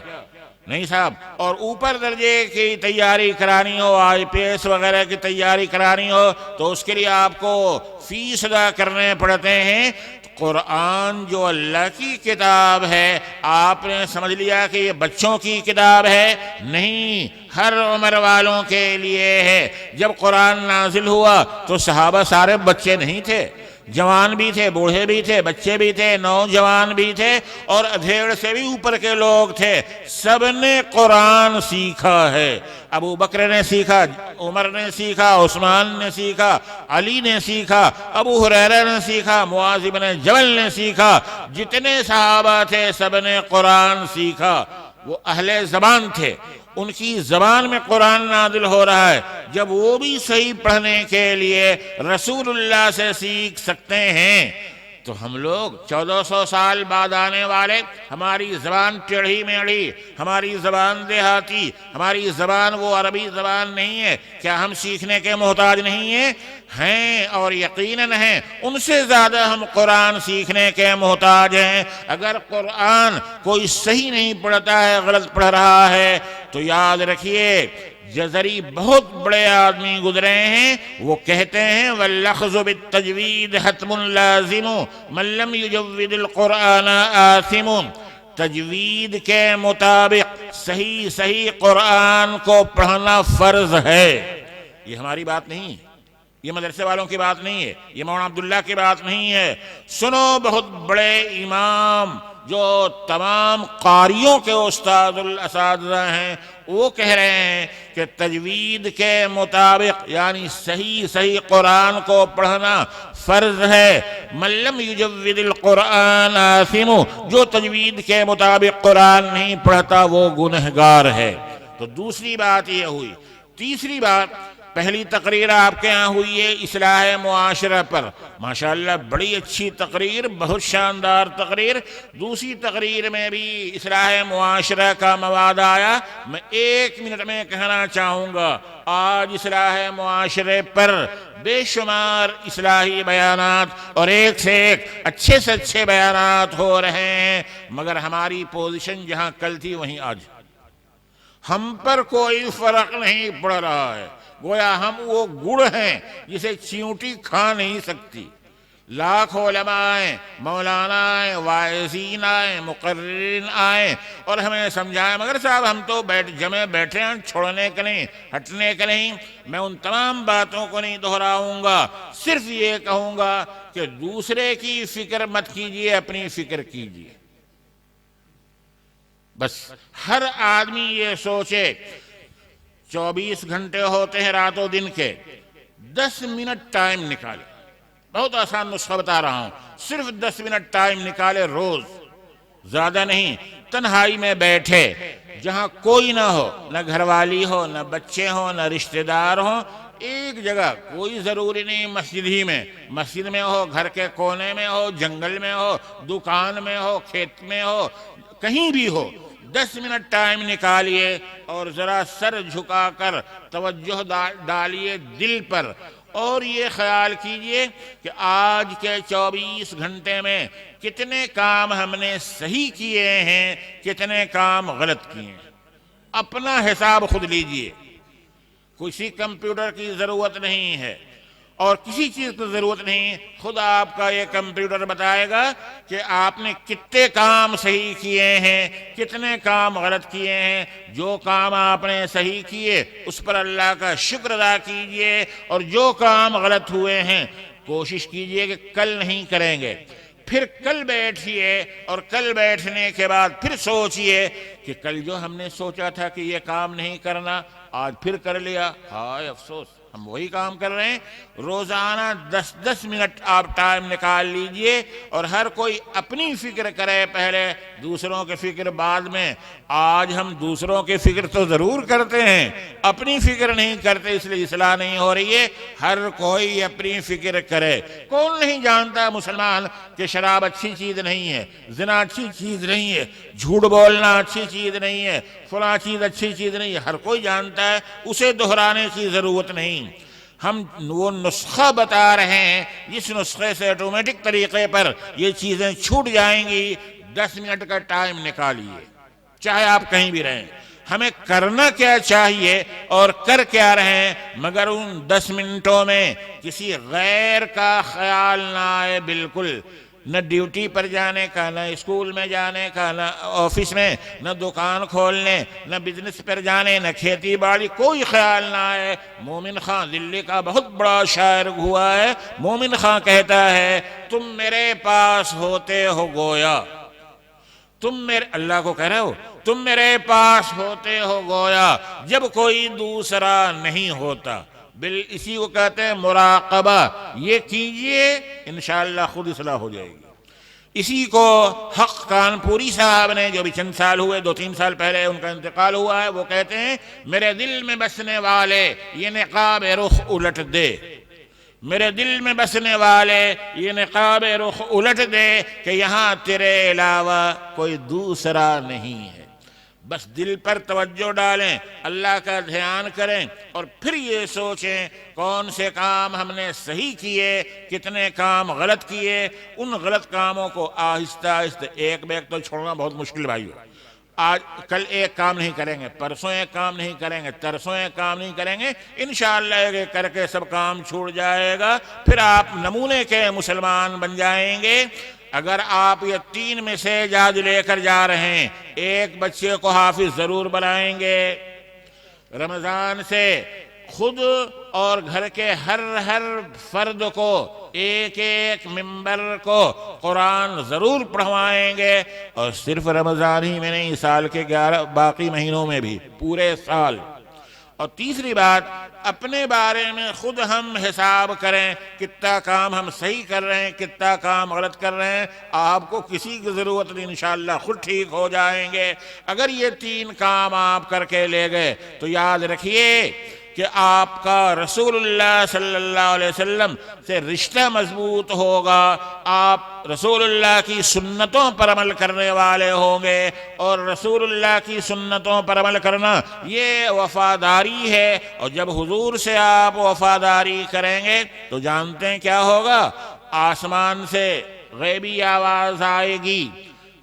نہیں صاحب۔ اور اوپر درجے کی تیاری کرانی ہو، IPS وغیرہ کی تیاری کرانی ہو، تو اس کے لیے آپ کو فیس ادا کرنے پڑتے ہیں۔ قرآن جو اللہ کی کتاب ہے، آپ نے سمجھ لیا کہ یہ بچوں کی کتاب ہے؟ نہیں، ہر عمر والوں کے لیے ہے۔ جب قرآن نازل ہوا تو صحابہ سارے بچے نہیں تھے، جوان بھی تھے، بوڑھے بھی تھے، بچے بھی تھے، نوجوان بھی تھے، اور ادھیڑ سے بھی اوپر کے لوگ تھے۔ سب نے قرآن سیکھا ہے۔ ابو بکر نے سیکھا، عمر نے سیکھا، عثمان نے سیکھا، علی نے سیکھا، ابو ہریرہ نے سیکھا، معاذ بن جبل نے سیکھا، جتنے صحابہ تھے سب نے قرآن سیکھا۔ وہ اہل زبان تھے، ان کی زبان میں قرآن نازل ہو رہا ہے۔ جب وہ بھی صحیح پڑھنے کے لیے رسول اللہ سے سیکھ سکتے ہیں، تو ہم لوگ 1400 سال بعد آنے والے، ہماری زبان ٹیڑھی میڑھی، ہماری زبان دیہاتی، ہماری زبان وہ عربی زبان نہیں ہے، کیا ہم سیکھنے کے محتاج نہیں ہیں؟ ہیں، اور یقیناً ہیں۔ ان سے زیادہ ہم قرآن سیکھنے کے محتاج ہیں۔ اگر قرآن کوئی صحیح نہیں پڑھتا ہے، غلط پڑھ رہا ہے، تو یاد رکھیے، جزری بہت بڑے آدمی گزرے ہیں، وہ کہتے ہیں واللفظ بالتجوید حتم لازم من لم یجود القرآن آثم، تجوید کے مطابق صحیح قرآن کو پڑھنا فرض ہے۔ یہ ہماری بات نہیں، یہ مدرسے والوں کی بات نہیں ہے، یہ مولانا عبداللہ کی بات نہیں ہے۔ سنو، بہت بڑے امام جو تمام قاریوں کے استاد الاساتذہ ہیں، وہ کہہ رہے ہیں کہ تجوید کے مطابق یعنی صحیح قرآن کو پڑھنا فرض ہے۔ من لم یجود القرآن آثم، جو تجوید کے مطابق قرآن نہیں پڑھتا وہ گنہگار ہے۔ تو دوسری بات یہ ہوئی۔ تیسری بات، پہلی تقریر آپ کے ہاں ہوئی ہے اصلاح معاشرہ پر، ماشاءاللہ بڑی اچھی تقریر، بہت شاندار تقریر۔ دوسری تقریر میں بھی اصلاح معاشرہ کا مواد آیا۔ میں 1 منٹ میں کہنا چاہوں گا، آج اصلاح معاشرے پر بے شمار اصلاحی بیانات اور ایک سے ایک اچھے سے اچھے بیانات ہو رہے ہیں، مگر ہماری پوزیشن جہاں کل تھی وہیں آج ہم پر کوئی فرق نہیں پڑ رہا ہے۔ گویا ہم وہ گڑ ہیں جسے چیونٹی کھا نہیں سکتی۔ لاکھ علماء آئیں، مولانا آئیں، واعظین آئیں، مقررین آئیں اور ہمیں سمجھائیں، مگر صاحب ہم تو جمع بیٹھے ہیں چھوڑنے کے نہیں، ہٹنے کے نہیں۔ میں ان تمام باتوں کو نہیں دہراؤں گا، صرف یہ کہوں گا کہ دوسرے کی فکر مت کیجیے، اپنی فکر کیجیے۔ بس ہر آدمی یہ سوچے 24 گھنٹے ہوتے ہیں رات و دن کے، 10 منٹ ٹائم نکالے۔ بہت آسان نسخہ بتا رہا ہوں، صرف 10 منٹ ٹائم نکالے روز، زیادہ نہیں۔ تنہائی میں بیٹھے، جہاں کوئی نہ ہو، نہ گھر والی ہو، نہ بچے ہوں، نہ رشتہ دار ہوں، ایک جگہ، کوئی ضروری نہیں مسجد ہی میں، مسجد میں ہو، گھر کے کونے میں ہو، جنگل میں ہو، دکان میں ہو، کھیت میں ہو، کہیں بھی ہو، 10 منٹ ٹائم نکالیے اور ذرا سر جھکا کر توجہ ڈالیے دل پر، اور یہ خیال کیجئے کہ آج کے 24 گھنٹے میں کتنے کام ہم نے صحیح کیے ہیں، کتنے کام غلط کیے ہیں۔ اپنا حساب خود لیجئے۔ کسی کمپیوٹر کی ضرورت نہیں ہے اور کسی چیز کی ضرورت نہیں، خود آپ کا یہ کمپیوٹر بتائے گا کہ آپ نے کتنے کام صحیح کیے ہیں، کتنے کام غلط کیے ہیں۔ جو کام آپ نے صحیح کیے اس پر اللہ کا شکر ادا کیجئے، اور جو کام غلط ہوئے ہیں کوشش کیجئے کہ کل نہیں کریں گے۔ پھر کل بیٹھیے اور کل بیٹھنے کے بعد پھر سوچئے کہ کل جو ہم نے سوچا تھا کہ یہ کام نہیں کرنا، آج پھر کر لیا، ہائے افسوس، ہم وہی کام کر رہے ہیں۔ روزانہ 10 منٹ آپ ٹائم نکال لیجئے اور ہر کوئی اپنی فکر کرے، پہلے دوسروں کی فکر بعد میں۔ آج ہم دوسروں کی فکر تو ضرور کرتے ہیں، اپنی فکر نہیں کرتے، اس لیے اصلاح نہیں ہو رہی ہے۔ ہر کوئی اپنی فکر کرے۔ کون نہیں جانتا مسلمان کہ شراب اچھی چیز نہیں ہے، زنا اچھی چیز نہیں ہے، جھوٹ بولنا اچھی چیز نہیں ہے، فلاں چیز اچھی چیز نہیں ہے، ہر کوئی جانتا ہے، اسے دہرانے کی ضرورت نہیں۔ ہم وہ نسخہ بتا رہے ہیں جس نسخے سے آٹومیٹک طریقے پر یہ چیزیں چھوٹ جائیں گی۔ 10 منٹ کا ٹائم نکالیے، چاہے آپ کہیں بھی رہیں۔ ہمیں کرنا کیا چاہیے اور کر کیا رہیں، مگر ان 10 منٹوں میں کسی غیر کا خیال نہ آئے، بالکل نہ ڈیوٹی پر جانے کا، نہ اسکول میں جانے کا، نہ آفس میں، نہ دکان کھولنے، نہ بزنس پر جانے، نہ کھیتی باڑی، کوئی خیال نہ آئے۔ مومن خان دلی کا بہت بڑا شاعر ہوا ہے، مومن خان کہتا ہے تم میرے پاس ہوتے ہو گویا، تم میرے، اللہ کو کہہ رہے ہو، تم میرے پاس ہوتے ہو گویا جب کوئی دوسرا نہیں ہوتا۔ اسی کو کہتے ہیں مراقبہ۔ یہ کیجئے، انشاءاللہ خود اصلاح ہو جائے گی۔ اسی کو حق کانپوری صاحب نے، جو بھی چند سال ہوئے، 2-3 سال پہلے ان کا انتقال ہوا ہے، وہ کہتے ہیں میرے دل میں بسنے والے یہ نقاب رخ الٹ دے، میرے دل میں بسنے والے یہ نقاب رخ الٹ دے کہ یہاں تیرے علاوہ کوئی دوسرا نہیں ہے۔ بس دل پر توجہ ڈالیں، اللہ کا دھیان کریں، اور پھر یہ سوچیں کون سے کام ہم نے صحیح کیے، کتنے کام غلط کیے۔ ان غلط کاموں کو آہستہ آہستہ، ایک بیگ تو چھوڑنا بہت مشکل بھائی ہو، آج کل ایک کام نہیں کریں گے، پرسوں ایک کام نہیں کریں گے، ترسوں ایک کام نہیں کریں گے، انشاءاللہ ایک کر کے سب کام چھوٹ جائے گا، پھر آپ نمونے کے مسلمان بن جائیں گے۔ اگر آپ یہ 3 میسیج آج لے کر جا رہے ہیں، ایک بچے کو حافظ ضرور بنائیں گے، رمضان سے خود اور گھر کے ہر فرد کو ایک ایک ممبر کو قرآن ضرور پڑھوائیں گے، اور صرف رمضان ہی میں نہیں، سال کے 11 باقی مہینوں میں بھی، پورے سال۔ اور تیسری بات، اپنے بارے میں خود ہم حساب کریں، کتنا کام ہم صحیح کر رہے ہیں، کتنا کام غلط کر رہے ہیں، آپ کو کسی کی ضرورت نہیں، انشاءاللہ خود ٹھیک ہو جائیں گے۔ اگر یہ 3 کام آپ کر کے لے گئے تو یاد رکھیے کہ آپ کا رسول اللہ صلی اللہ علیہ وسلم سے رشتہ مضبوط ہوگا، آپ رسول اللہ کی سنتوں پر عمل کرنے والے ہوں گے، اور رسول اللہ کی سنتوں پر عمل کرنا یہ وفاداری ہے، اور جب حضور سے آپ وفاداری کریں گے تو جانتے ہیں کیا ہوگا؟ آسمان سے غیبی آواز آئے گی،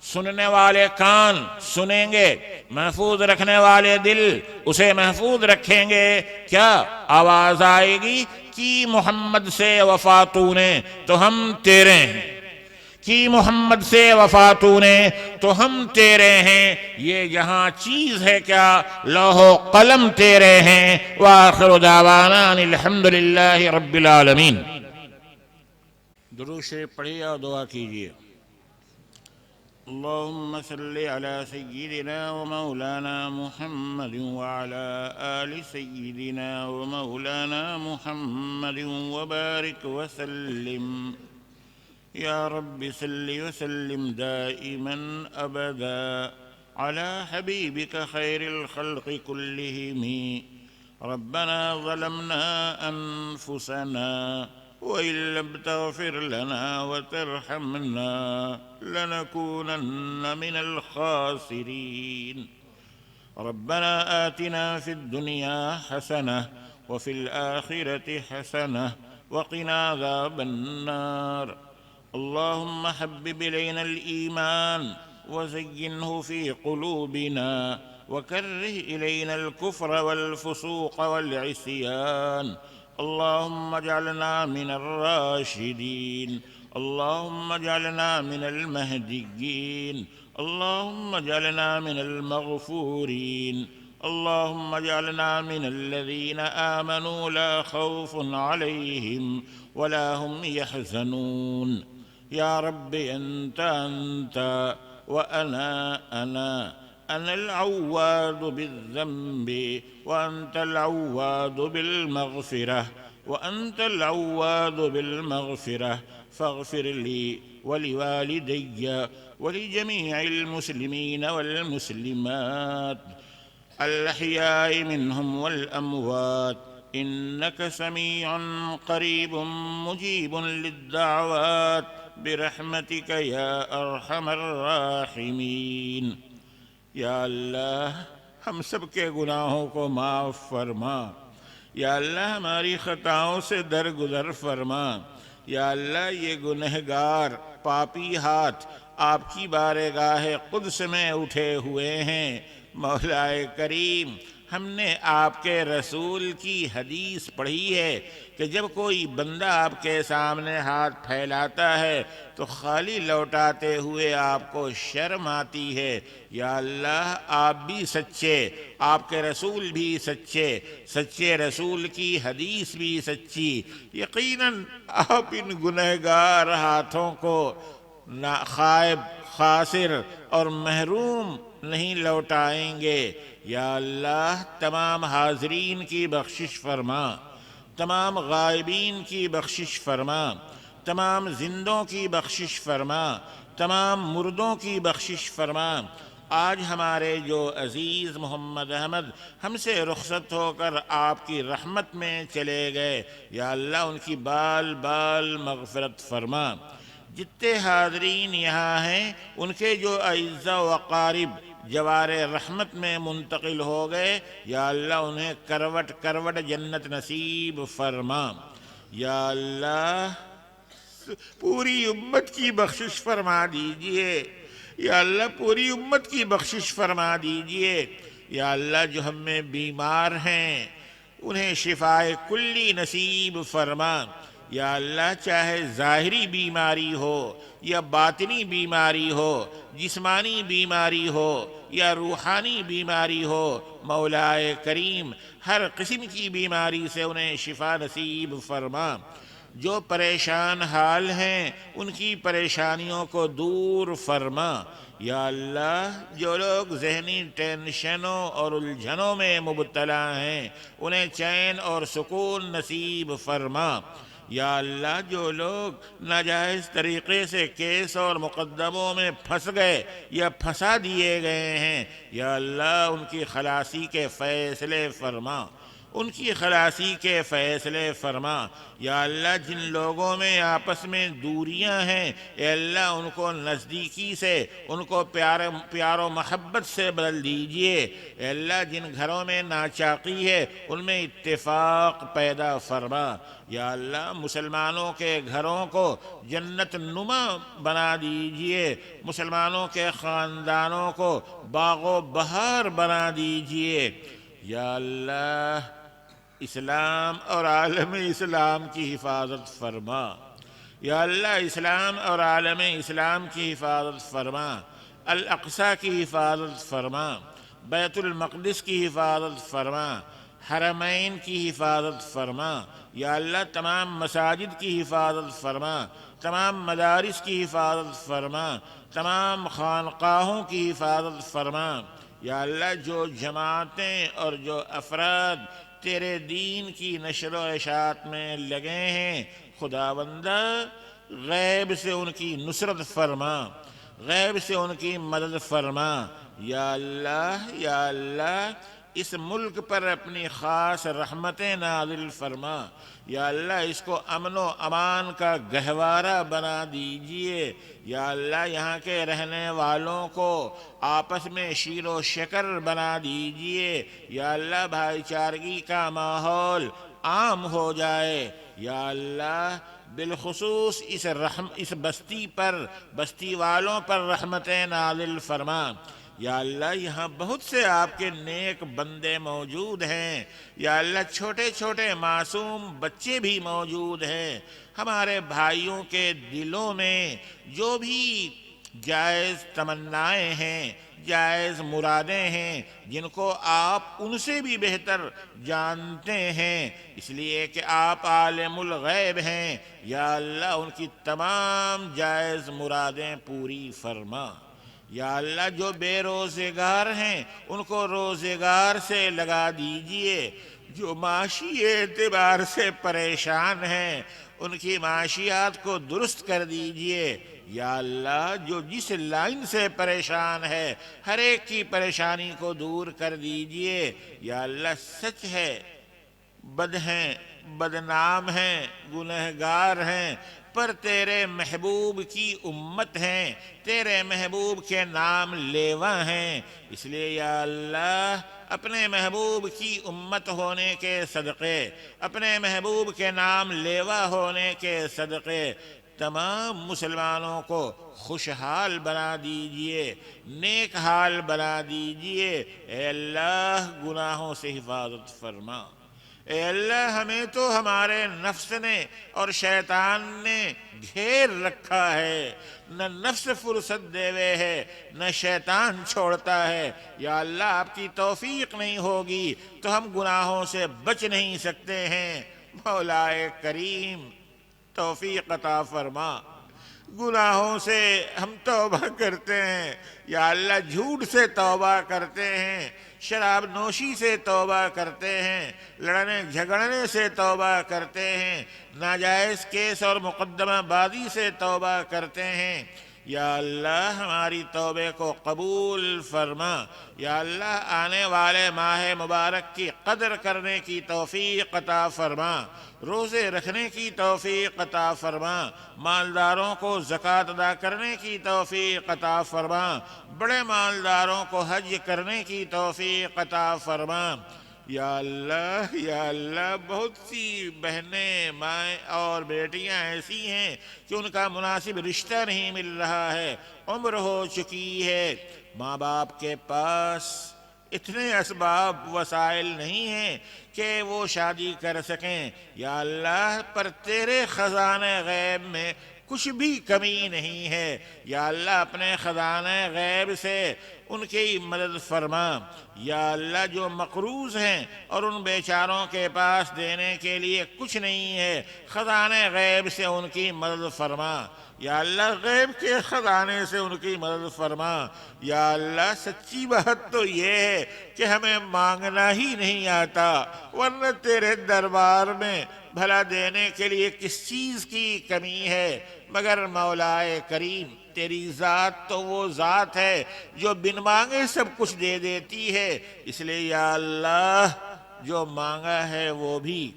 سننے والے کان سنیں گے، محفوظ رکھنے والے دل اسے محفوظ رکھیں گے۔ کیا آواز آئے گی؟ کی محمد سے وفا تو نے تو ہم تیرے ہیں، کی محمد سے وفا تو نے تو ہم تیرے ہیں، یہ جہاں چیز ہے کیا لوح و قلم تیرے ہیں۔ وآخر دعوانا ان الحمدللہ رب العالمین۔ درود شریف پڑھیے اور دعا کیجیے۔ اللهم صل على سيدنا ومولانا محمد وعلى آل سيدنا ومولانا محمد وبارك وسلم، يا رب صل وسلم دائما أبدا على حبيبك خير الخلق كلهم۔ ربنا ظلمنا أنفسنا وإن لم تغفر لنا وترحمنا لنكونن من الخاسرين۔ ربنا آتنا في الدنيا حسنة وفي الآخرة حسنة وقنا عذاب النار۔ اللهم حبب إلينا الإيمان وزينه في قلوبنا وكره إلينا الكفر والفسوق والعصيان۔ اللهم اجعلنا من الراشدين، اللهم اجعلنا من المهديين، اللهم اجعلنا من المغفورين، اللهم اجعلنا من الذين آمنوا لا خوف عليهم ولا هم يحزنون۔ يا رب أنت وأنا أنا العواد بالذنب وأنت العواد بالمغفرة، وأنت العواد بالمغفرة، فاغفر لي ولوالدي ولجميع المسلمين والمسلمات الأحياء منهم والأموات، إنك سميع قريب مجيب للدعوات برحمتك يا أرحم الراحمين۔ یا اللہ ہم سب کے گناہوں کو معاف فرما، یا اللہ ہماری خطاؤں سے درگزر فرما، یا اللہ یہ گنہگار پاپی ہاتھ آپ کی بارگاہ قدس میں اٹھے ہوئے ہیں۔ مولا کریم، ہم نے آپ کے رسول کی حدیث پڑھی ہے کہ جب کوئی بندہ آپ کے سامنے ہاتھ پھیلاتا ہے تو خالی لوٹاتے ہوئے آپ کو شرم آتی ہے۔ یا اللہ آپ بھی سچے، آپ کے رسول بھی سچے، سچے رسول کی حدیث بھی سچی، یقیناً آپ ان گنہگار ہاتھوں کو خائب، خاسر اور محروم نہیں لوٹائیں گے۔ یا اللہ تمام حاضرین کی بخشش فرما، تمام غائبین کی بخشش فرما، تمام زندوں کی بخشش فرما، تمام مردوں کی بخشش فرما۔ آج ہمارے جو عزیز محمد احمد ہم سے رخصت ہو کر آپ کی رحمت میں چلے گئے، یا اللہ ان کی بال بال مغفرت فرما۔ جتنے حاضرین یہاں ہیں ان کے جو اعزاء و اقارب جوار رحمت میں منتقل ہو گئے، یا اللہ انہیں کروٹ کروٹ جنت نصیب فرما۔ یا اللہ پوری امت کی بخشش فرما دیجئے۔ یا اللہ پوری امت کی بخشش فرما دیجئے۔ یا اللہ جو ہم میں بیمار ہیں انہیں شفاء کلی نصیب فرما۔ یا اللہ چاہے ظاہری بیماری ہو یا باطنی بیماری ہو، جسمانی بیماری ہو یا روحانی بیماری ہو، مولائے کریم ہر قسم کی بیماری سے انہیں شفا نصیب فرما۔ جو پریشان حال ہیں ان کی پریشانیوں کو دور فرما۔ یا اللہ جو لوگ ذہنی ٹینشنوں اور الجھنوں میں مبتلا ہیں انہیں چین اور سکون نصیب فرما۔ یا اللہ جو لوگ ناجائز طریقے سے کیس اور مقدموں میں پھنس گئے یا پھنسا دیے گئے ہیں، یا اللہ ان کی خلاصی کے فیصلے فرما، ان کی خلاصی کے فیصلے فرما۔ یا اللہ جن لوگوں میں آپس میں دوریاں ہیں اے اللہ ان کو نزدیکی سے، ان کو پیار و محبت سے بدل دیجئے۔ اے اللہ جن گھروں میں ناچاقی ہے ان میں اتفاق پیدا فرما۔ یا اللہ مسلمانوں کے گھروں کو جنت نما بنا دیجئے، مسلمانوں کے خاندانوں کو باغ و بہار بنا دیجئے۔ یا اللہ اسلام اور عالم اسلام کی حفاظت فرما۔ یا اللہ اسلام اور عالم اسلام کی حفاظت فرما، الاقصی کی حفاظت فرما، بیت المقدس کی حفاظت فرما، حرمین کی حفاظت فرما۔ یا اللہ تمام مساجد کی حفاظت فرما، تمام مدارس کی حفاظت فرما، تمام خانقاہوں کی حفاظت فرما۔ یا اللہ جو جماعتیں اور جو افراد تیرے دین کی نشر و اشاعت میں لگے ہیں خداوندہ غیب سے ان کی نصرت فرما، غیب سے ان کی مدد فرما۔ یا اللہ اس ملک پر اپنی خاص رحمتیں نازل فرما۔ یا اللہ اس کو امن و امان کا گہوارہ بنا دیجئے۔ یا اللہ یہاں کے رہنے والوں کو آپس میں شیر و شکر بنا دیجئے۔ یا اللہ بھائی چارگی کا ماحول عام ہو جائے۔ یا اللہ بالخصوص اس بستی پر، بستی والوں پر رحمتیں نازل فرما۔ یا اللہ یہاں بہت سے آپ کے نیک بندے موجود ہیں۔ یا اللہ چھوٹے چھوٹے معصوم بچے بھی موجود ہیں۔ ہمارے بھائیوں کے دلوں میں جو بھی جائز تمنائیں ہیں، جائز مرادیں ہیں، جن کو آپ ان سے بھی بہتر جانتے ہیں اس لیے کہ آپ عالم الغیب ہیں، یا اللہ ان کی تمام جائز مرادیں پوری فرما۔ یا اللہ جو بے روزگار ہیں ان کو روزگار سے لگا دیجئے، جو معاشی اعتبار سے پریشان ہیں ان کی معاشیات کو درست کر دیجئے۔ یا اللہ جو جس لائن سے پریشان ہے ہر ایک کی پریشانی کو دور کر دیجئے۔ یا اللہ سچ ہے بد ہیں، بدنام ہیں، گنہگار ہیں، پر تیرے محبوب کی امت ہیں، تیرے محبوب کے نام لیوا ہیں، اس لیے یا اللہ اپنے محبوب کی امت ہونے کے صدقے، اپنے محبوب کے نام لیوا ہونے کے صدقے تمام مسلمانوں کو خوشحال بنا دیجئے، نیک حال بنا دیجئے۔ اے اللہ گناہوں سے حفاظت فرما۔ اے اللہ ہمیں تو ہمارے نفس نے اور شیطان نے گھیر رکھا ہے، نہ نفس فرصت دے ہوئے ہے نہ شیطان چھوڑتا ہے۔ یا اللہ آپ کی توفیق نہیں ہوگی تو ہم گناہوں سے بچ نہیں سکتے ہیں۔ مولائے کریم توفیق عطا فرما۔ گناہوں سے ہم توبہ کرتے ہیں، یا اللہ جھوٹ سے توبہ کرتے ہیں، شراب نوشی سے توبہ کرتے ہیں، لڑنے جھگڑنے سے توبہ کرتے ہیں، ناجائز کیس اور مقدمہ بازی سے توبہ کرتے ہیں۔ یا اللہ ہماری توبے کو قبول فرما۔ یا اللہ آنے والے ماہ مبارک کی قدر کرنے کی توفیق عطا فرما، روزے رکھنے کی توفیق عطا فرما، مالداروں کو زکوٰۃ ادا کرنے کی توفیق عطا فرما، بڑے مالداروں کو حج کرنے کی توفیق عطا فرما۔ یا اللہ بہت سی بہنیں مائیں اور بیٹیاں ایسی ہیں کہ ان کا مناسب رشتہ نہیں مل رہا ہے، عمر ہو چکی ہے، ماں باپ کے پاس اتنے اسباب وسائل نہیں ہیں کہ وہ شادی کر سکیں۔ یا اللہ پر تیرے خزانہ غیب میں کچھ بھی کمی نہیں ہے، یا اللہ اپنے خزانہ غیب سے ان کی مدد فرما۔ یا اللہ جو مقروض ہیں اور ان بیچاروں کے پاس دینے کے لیے کچھ نہیں ہے، خزانہ غیب سے ان کی مدد فرما۔ یا اللہ غیب کے خزانے سے ان کی مدد فرما۔ یا اللہ سچی بات تو یہ ہے کہ ہمیں مانگنا ہی نہیں آتا، ورنہ تیرے دربار میں بھلا دینے کے لیے کس چیز کی کمی ہے، مگر مولا کریم تیری ذات تو وہ ذات ہے جو بن مانگے سب کچھ دے دیتی ہے۔ اس لیے یا اللہ جو مانگا ہے وہ بھی،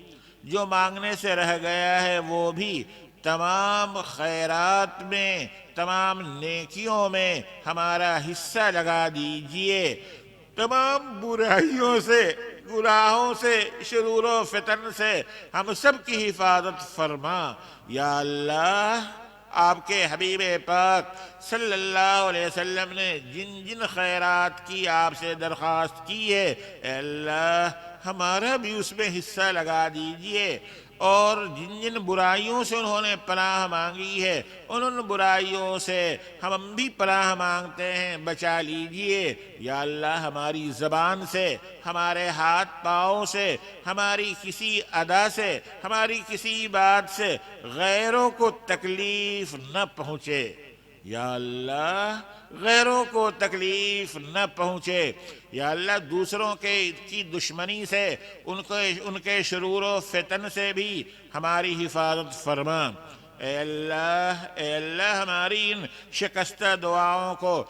جو مانگنے سے رہ گیا ہے وہ بھی، تمام خیرات میں، تمام نیکیوں میں ہمارا حصہ لگا دیجئے، تمام برائیوں سے، گناہوں سے، شرور و فتن سے ہم سب کی حفاظت فرما۔ یا اللہ آپ کے حبیب پاک صلی اللہ علیہ وسلم نے جن جن خیرات کی آپ سے درخواست کی ہے، اے اللہ ہمارا بھی اس میں حصہ لگا دیجئے، اور جن جن برائیوں سے انہوں نے پناہ مانگی ہے ان برائیوں سے ہم بھی پناہ مانگتے ہیں، بچا لیجئے۔ یا اللہ ہماری زبان سے، ہمارے ہاتھ پاؤں سے، ہماری کسی ادا سے، ہماری کسی بات سے غیروں کو تکلیف نہ پہنچے۔ یا اللہ غیروں کو تکلیف نہ پہنچے۔ یا اللہ دوسروں کی دشمنی سے، ان کے شرور و فتن سے بھی ہماری حفاظت فرما۔ اے اللہ ہماری ان شکستہ دعاؤں کو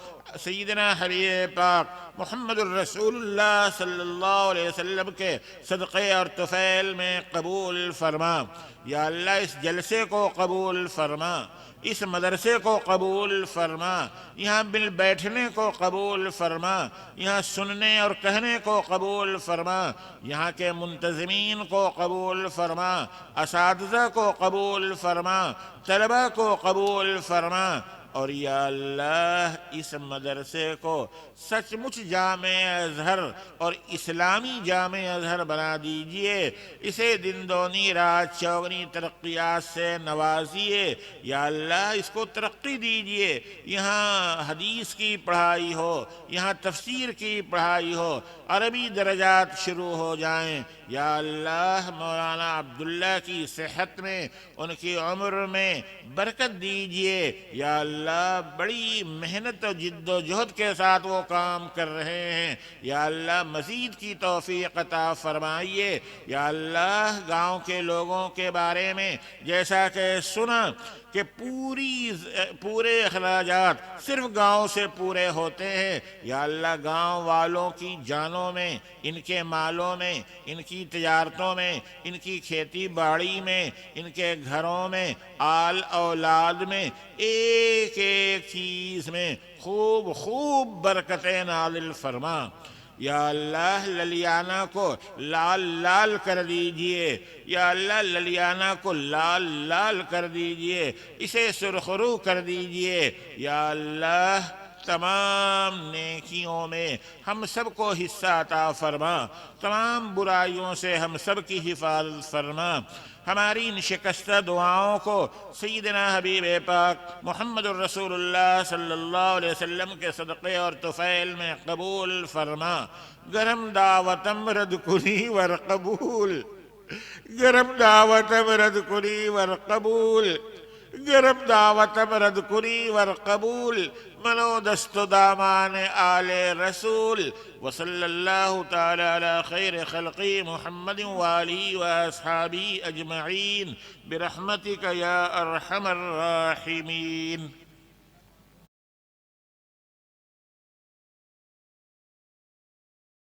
سیدنا حبیب پاک محمد الرسول اللہ صلی اللہ علیہ وسلم کے صدقے اور طفیل میں قبول فرما۔ یا اللہ اس جلسے کو قبول فرما، اس مدرسے کو قبول فرما، یہاں مل بیٹھنے کو قبول فرما، یہاں سننے اور کہنے کو قبول فرما، یہاں کے منتظمین کو قبول فرما، اساتذہ کو قبول فرما، طلبہ کو قبول فرما، اور یا اللہ اس مدرسے کو سچ مچ جامع ازہر اور اسلامی جامع ازہر بنا دیجئے، اسے دن دونی رات چوگنی ترقیات سے نوازیے۔ یا اللہ اس کو ترقی دیجئے، یہاں حدیث کی پڑھائی ہو، یہاں تفسیر کی پڑھائی ہو، عربی درجات شروع ہو جائیں۔ یا اللہ مولانا عبداللہ کی صحت میں، ان کی عمر میں برکت دیجئے۔ یا اللہ بڑی محنت و جد و جہد کے ساتھ وہ کام کر رہے ہیں، یا اللہ مزید کی توفیق عطا فرمائیے۔ یا اللہ گاؤں کے لوگوں کے بارے میں جیسا کہ سنا کہ پورے اخراجات صرف گاؤں سے پورے ہوتے ہیں، یا اللہ گاؤں والوں کی جانوں میں، ان کے مالوں میں، ان کی تجارتوں میں، ان کی کھیتی باڑی میں، ان کے گھروں میں، آل اولاد میں، ایک ایک چیز میں خوب برکتیں نازل فرما۔ یا اللہ للیانہ کو لال لال کر دیجئے، یا اللہ للیانہ کو لال لال کر دیجئے، اسے سرخرو کر دیجئے۔ یا اللہ تمام نیکیوں میں ہم سب کو حصہ عطا فرما، تمام برائیوں سے ہم سب کی حفاظت فرما۔ ہماری ان شکستہ دعاؤں کو سیدنا حبیب پاک محمد الرسول اللہ صلی اللہ علیہ وسلم کے صدقے اور طفیل میں قبول فرما۔ گرم دعوتم رد کنی ور قبول، گرم دعوتم رد کنی ور قبول، گرم دعوتم رد کنی ور قبول، منو دست دامان آل رسول، وصلی اللہ تعالی علی خیر خلقی محمد وآلہ واصحابہ اجمعین برحمتک یا ارحم الراحمین۔